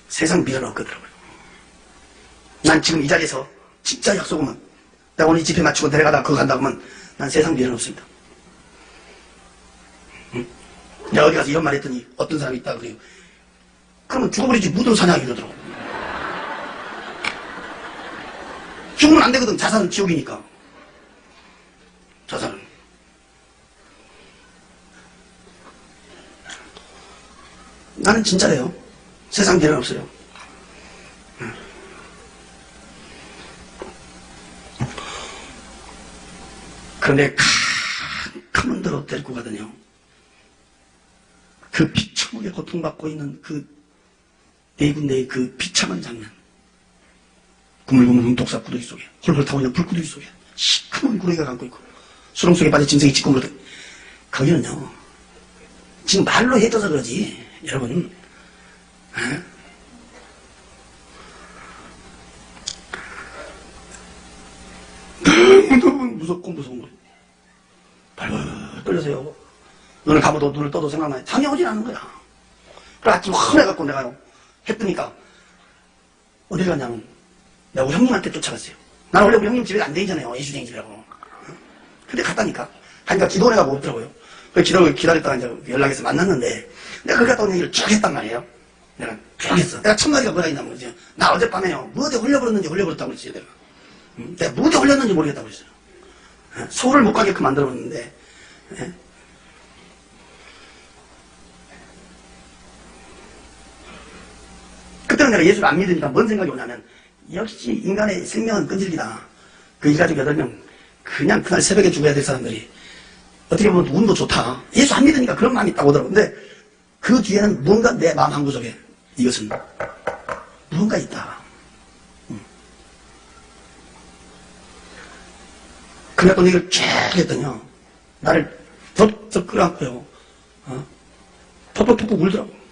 세상 미련 없거든요. 난 지금 이 자리에서 진짜 약속하면 내가 오늘 이 집회 마치고 내려가다가 그거 간다고 하면 난 세상 미련 없습니다. 응? 내가 어디 가서 이런 말 했더니 어떤 사람이 있다 그래요. 그러면 죽어버리지 무드로 사냐 이러더라고. 죽으면 안 되거든. 자살은 지옥이니까. 자살은. 나는 진짜예요. 세상 계란 없어요. 그런데 캄캄한 데로 데리고 가더니요. 그 비참하게 고통받고 있는 그 네 군데의 그 비참한 장면. 구물구물 독사 구더기 속에 홀홀 타고 있는 불구더기 속에 시커먼 구렁이가 감고 있고 수렁 속에 빠진 짐승이 찌꺼물어. 거기는요. 지금 말로 해줘서 그러지. 여러분. 너무 무섭고 무서운 거예요. 발발 떨려서요. 눈을 감아도 눈을 떠도 생각나요. 잠이 오질 않는 거야. 그래 아침 헌해갖고 내가요. 했더니까 어디 가냐면 내가 우리 형님한테 쫓아갔어요. 나는 원래 우리 형님 집에 안 다니잖아요. 예수쟁이 집이라고. 근데 갔다니까. 가니까 기도원에 가고 없더라고요. 그래서 기다렸다가 이제 연락해서 만났는데 내가 거기 갔다 온 얘기를 쭉 했단 말이에요. 내가 쭉 했어. 내가 첫마디가 뭐라 했냐면 그러지. 나 어젯밤에요. 뭐 어디 홀려버렸는지 홀려버렸다고 그랬어요. 내가 뭐 어디 홀렸는지 모르겠다고 그랬어요. 소를 못 가게끔 만들어버렸는데 그때는 내가 예수를 안 믿으니까 뭔 생각이 오냐면 역시 인간의 생명은 끈질기다. 그 일가족 8명 그냥 그날 새벽에 죽어야 될 사람들이 어떻게 보면 운도 좋다. 예수 안 믿으니까 그런 마음이 있다고 하더라고요. 근데 그 뒤에는 뭔가 내 마음 한구석에 이것은 무언가 있다. 그날 또 얘기를 쫙 했더니요. 나를 덥석 끌어안고요. 퍽퍽퍽퍽 울더라고.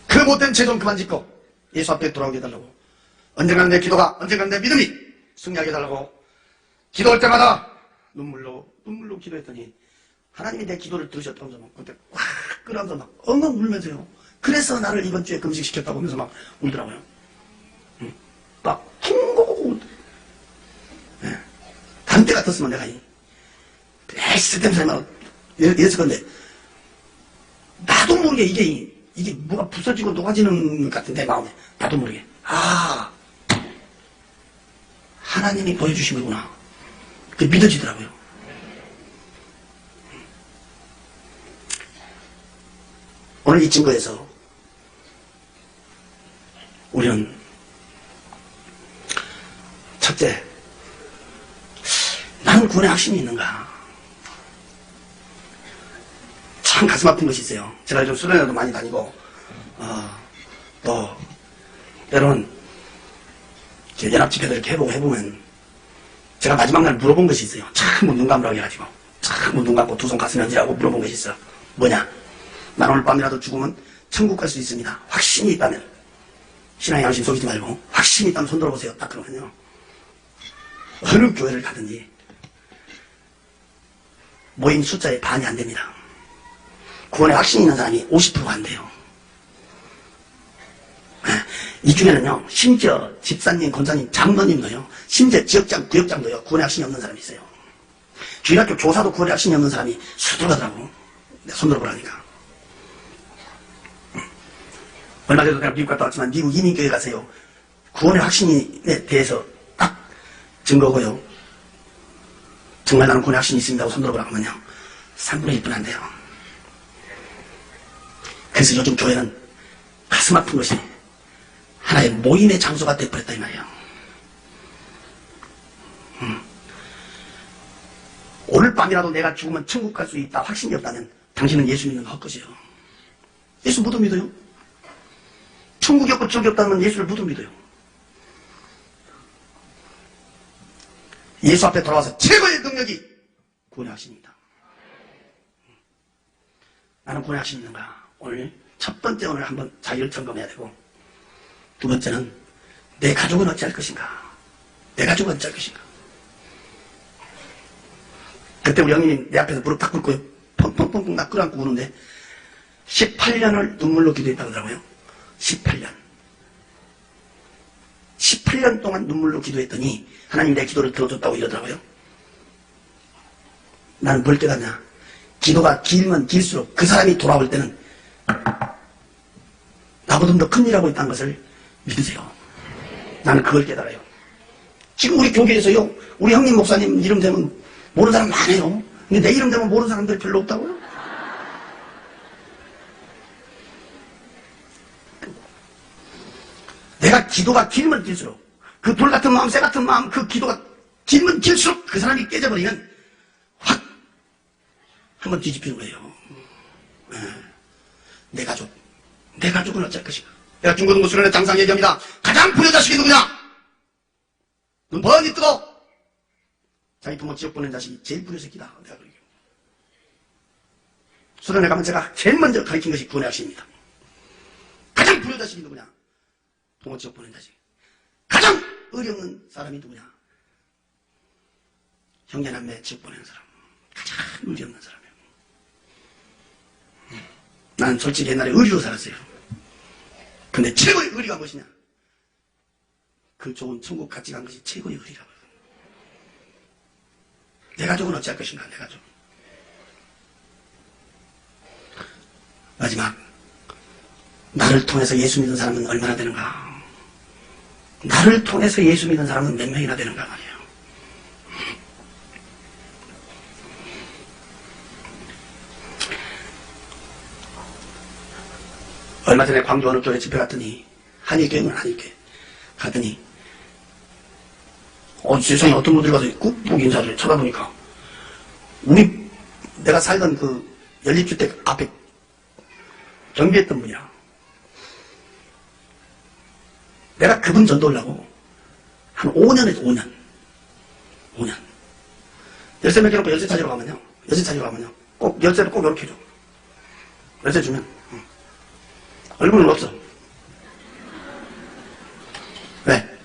그 못된 죄 좀 그만 짓고 예수 앞에 돌아오게 해달라고. 언젠가는 내 기도가, 언젠가는 내 믿음이 승리하게 해달라고. 기도할 때마다 눈물로 기도했더니 하나님이 내 기도를 들으셨다면서 막 그때 확 끌어안아서 막 엉엉 울면서요. 그래서 나를 이번 주에 금식시켰다고 하면서 막 울더라고요. 막 쿵고고 단때 같았으면 내가 쓸데없이 막 이랬을 건데 나도 모르게 이게 뭐가 부서지고 녹아지는 것 같은 내 마음에 나도 모르게 하나님이 보여주신 거구나. 그게 믿어지더라고요. 오늘 이 증거에서 우리는 첫째, 나는 구원의 확신이 있는가? 참 가슴 아픈 것이 있어요. 제가 요즘 수련회도 많이 다니고 또 때로는 연합집회도 이렇게 해보면 제가 마지막 날 물어본 것이 있어요. 참 눈 감으라고 해가지고 참 눈 감고 두 손 가슴에 얹으라고 물어본 것이 있어. 뭐냐? 난 오늘 밤이라도 죽으면 천국 갈 수 있습니다. 확신이 있다면 신앙의 양심 속이지 말고 확신이 있다면 손 들어보세요. 딱 그러면요. 어느 교회를 가든지 모임 숫자의 반이 안 됩니다. 구원에 확신이 있는 사람이 50%가 안 돼요. 이 중에는요, 심지어 집사님, 권사님, 장로님도요, 심지어 지역장, 구역장도요, 구원에 확신이 없는 사람이 있어요. 주일학교 교사도 구원에 확신이 없는 사람이 수두가더라고. 내가 손 들어보라니까. 얼마 전에도 내가 미국 갔다 왔지만 미국 이민교회 가세요. 구원의 확신에 대해서 딱 증거고요. 정말 나는 구원의 확신이 있습니다 하고 손 들어보라고 하면요. 3분의 1분 안 돼요. 그래서 요즘 교회는 가슴 아픈 것이 하나의 모임의 장소가 되어버렸다 이 말이에요. 오늘 밤이라도 내가 죽으면 천국 갈 수 있다 확신이 없다면 당신은 예수 믿는 거 헛것이에요. 예수 못 믿어요? 천국이 없고 지옥이 없다면 예수를 못 믿어요. 예수 앞에 돌아와서 최고의 능력이 구원의 확신입니다. 나는 구원의 확신이 있는가? 오늘 첫 번째 오늘 한번 자기를 점검해야 되고 두 번째는 내 가족은 어찌할 것인가? 내 가족은 어찌할 것인가? 그때 우리 형님이 내 앞에서 무릎 탁 꿇고요. 펑펑펑펑 나 끌어안고 우는데 18년을 눈물로 기도했다고 하더라고요. 18년 동안 눈물로 기도했더니 하나님 내 기도를 들어줬다고 이러더라고요. 나는 뭘 깨닫냐? 기도가 길면 길수록 그 사람이 돌아올 때는 나보다 더 큰 일하고 있다는 것을 믿으세요. 나는 그걸 깨달아요. 지금 우리 교계에서요, 우리 형님 목사님 이름 되면 모르는 사람 많아요. 근데 내 이름 되면 모르는 사람들이 별로 없다고요. 내가 기도가 길면 길수록, 그 돌 같은 마음, 쇠 같은 마음, 그 기도가 길면 길수록 그 사람이 깨져버리면 확 한번 뒤집히는 거예요. 내 가족은 어쩔 것인가. 내가 중고등부 수련회 장상 얘기합니다. 가장 불효자식이 누구냐? 눈 번이 뜨고 자기 부모 지옥 보낸 자식이 제일 불효새끼다. 내가 그러게. 수련회 가면 제가 제일 먼저 가르친 것이 구원의 학식입니다. 가장 불효자식이 누구냐? 부모 지옥 보낸 자식. 가장 의리 없는 사람이 누구냐? 형제남매 지옥 보내는 사람. 가장 의리 없는 사람이에요. 나는 솔직히 옛날에 의리로 살았어요. 근데 최고의 의리가 무엇이냐? 그 좋은 천국 같이 간 것이 최고의 의리라고요. 내 가족은 어찌할 것인가, 내 가족. 마지막, 나를 통해서 예수 믿는 사람은 얼마나 되는가? 나를 통해서 예수 믿는 사람은 몇 명이나 되는가 말이에요. 얼마 전에 광주 어느 교회 집회 갔더니, 한일교회는 한일교회 가더니, 세상에 어떤 분들이 가서 꾹꾹 인사를 쳐다보니까, 내가 살던 그 연립주택 앞에 경비했던 분이야. 내가 그분 전도하려고 한 5년 했어, 5년. 열쇠 몇 개 놓고 열쇠 찾으러 가면요. 꼭 열쇠를 꼭 이렇게 줘. 열쇠 주면, 얼굴은 없어. 왜?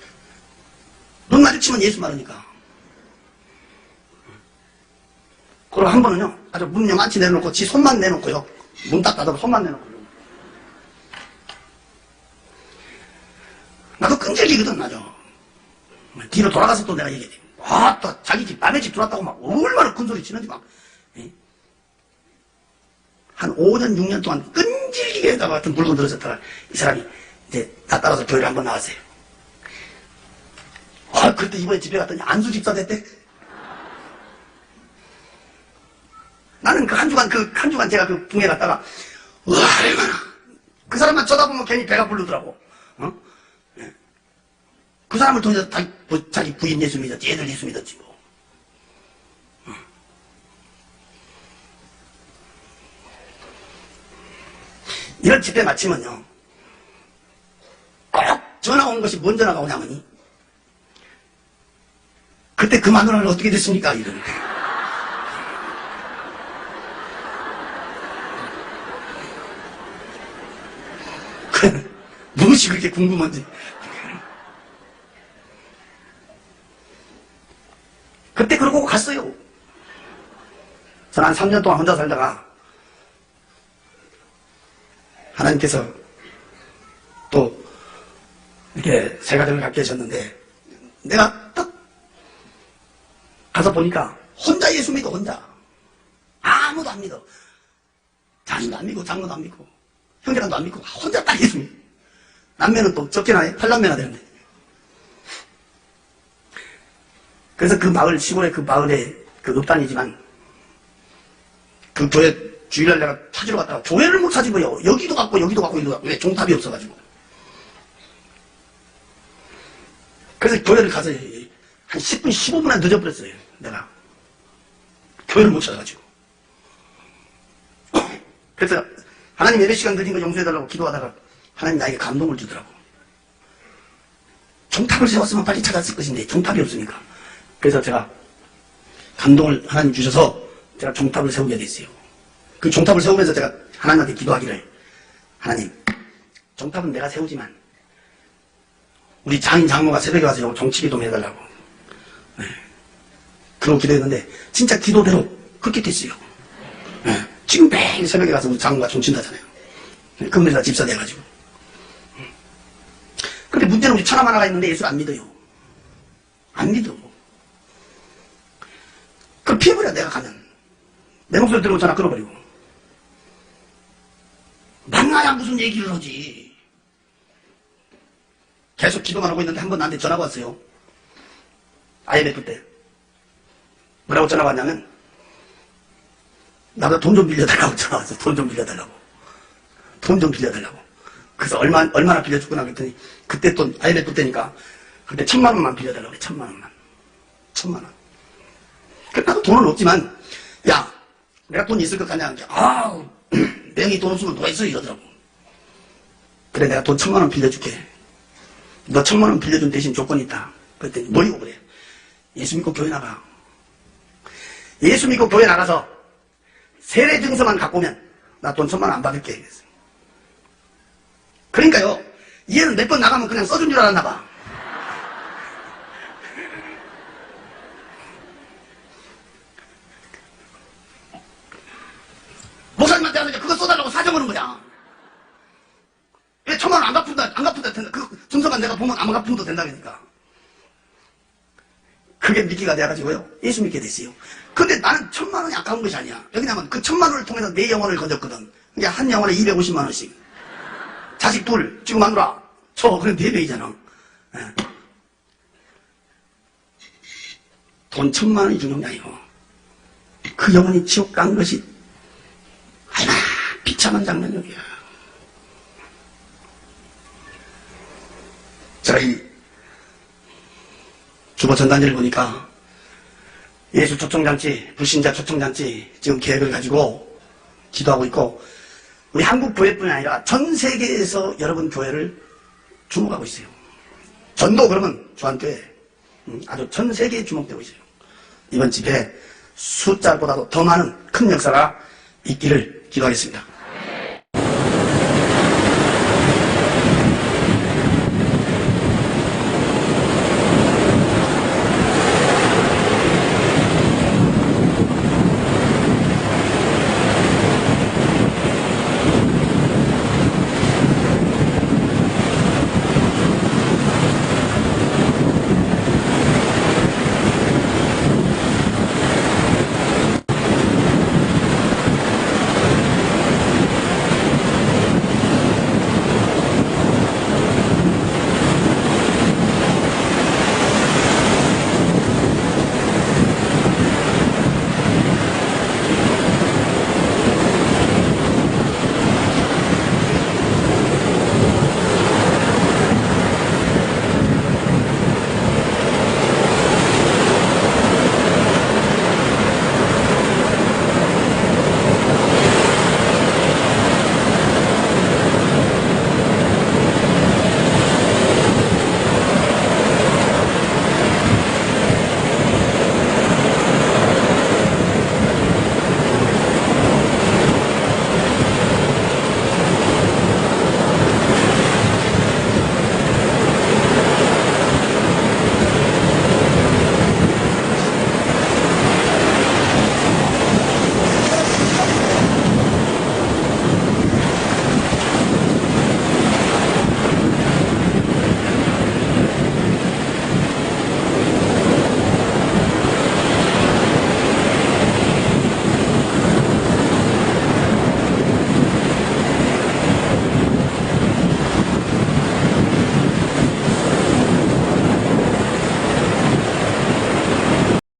눈 마주치면 예수 말하니까. 그리고 한 번은요, 아주 문 요만치 내놓고 지 손만 내놓고요. 문 딱 닫아서 손만 내놓고. 나도 끈질기거든, 아주. 뒤로 돌아가서 또 내가 얘기해. 또 자기 집, 남의 집 들어왔다고 막 얼마나 큰 소리 치는지 막. 한 5년, 6년 동안 끈질기게다가 같은 물건 들었었다가 이 사람이 이제 나 따라서 교회를 한번 나왔어요. 그때 이번에 집에 갔더니 안수 집사 됐대. 나는 한 주간 제가 그 붕에 갔다가, 얼마나. 그 사람만 쳐다보면 괜히 배가 부르더라고. 그 사람을 통해서 자기 부인 예수 믿었지, 애들 예수 믿었지, 뭐. 이런 집회 마치면요, 꼭 전화 온 것이 뭔 전화가 오냐면이, 그때 그 마누라는 어떻게 됐습니까? 이러는데. 무엇이 그렇게 궁금한지. 그때 그러고 갔어요. 저는 한 3년 동안 혼자 살다가 하나님께서 또 이렇게 새 가정을 갖게 하셨는데, 내가 딱 가서 보니까 혼자 예수 믿어, 혼자. 아무도 안 믿어. 자신도 안 믿고 장로도 안 믿고 형제간도 안 믿고 혼자 딱 예수 믿어. 남매는 또 적게나 해. 8남매나 되는데. 그래서 그 마을, 시골의 그 마을에 그 읍단이지만 그 교회 주일날 내가 찾으러 갔다가 교회를 못 찾으고요. 여기도 갔고 여기도 갔고 여기도 갔고. 왜? 종탑이 없어가지고. 그래서 교회를 가서 한 10분, 15분만 늦어버렸어요. 내가. 교회를 못 찾아가지고. 그래서 하나님 예배 시간 늦은 거 용서해달라고 기도하다가 하나님 나에게 감동을 주더라고. 종탑을 세웠으면 빨리 찾았을 것인데 종탑이 없으니까. 그래서 제가 감동을 하나님 주셔서 제가 종탑을 세우게 됐어요. 그 종탑을 세우면서 제가 하나님한테 기도하기를, 하나님, 종탑은 내가 세우지만 우리 장인 장모가 새벽에 와서 정치기 좀 해달라고. 네. 그러고 기도했는데 진짜 기도대로 그렇게 됐어요. 네. 지금 매일 새벽에 가서 우리 장모가 종친다잖아요. 금요일날 집사 돼가지고. 근데 문제는 우리 처남 하나가 있는데 예수를 안 믿어요. 안 믿어. 그럼 피해버려, 내가 가면. 내 목소리 들으면 전화 끊어버리고. 만나야 무슨 얘기를 하지. 계속 계속 기도만 하고 있는데 한 번 나한테 전화가 왔어요. IMF 때. 뭐라고 전화가 왔냐면, 나보다 돈 좀 빌려달라고 전화 왔어. 돈 좀 빌려달라고. 돈 좀 빌려달라고. 그래서 얼마나 빌려주구나 그랬더니, 그때 또 IMF 때니까, 그때 1,000만 원만 빌려달라고 그래. 1,000만 원만. 1,000만 원. 그래, 나도 돈은 없지만, 야, 내가 돈 있을 것 같냐? 매형이 돈 없으면 누가 있어? 이러더라고. 그래, 내가 돈 1,000만 원 빌려줄게. 너 1,000만 원 빌려준 대신 조건이 있다. 그랬더니 뭐이고 그래. 예수 믿고 교회 나가. 예수 믿고 교회 나가서 세례 증서만 갖고 오면 나 돈 1,000만 원 안 받을게. 그랬어요. 그러니까요, 얘는 몇 번 나가면 그냥 써준 줄 알았나 봐. 목사님한테 하는 게 그거 써달라고 사정하는 거야. 왜 1,000만 원 안 갚은다 된다. 그 증서만 내가 보면 안 갚으면 된다 그러니까. 그게 믿기가 돼가지고요. 예수 믿게 됐어요. 근데 나는 1,000만 원이 아까운 것이 아니야. 왜냐면 그 1,000만 원을 통해서 내 영혼을 건졌거든. 그게 한 영혼에 250만 원씩. 자식 둘, 지금 마누라. 그럼 4명이잖아. 돈 1,000만 원이 중요한 게 아니고, 그 영혼이 지옥 간 것이 얼마나 비참한 장면이야. 제가 이 주보 전단지를 보니까 예수 초청잔치, 불신자 초청잔치 지금 계획을 가지고 기도하고 있고, 우리 한국 교회뿐이 아니라 전 세계에서 여러분 교회를 주목하고 있어요. 전도 그러면 주한교회 아주 전 세계에 주목되고 있어요. 이번 집회에 숫자보다도 더 많은 큰 역사가 있기를 기도하겠습니다.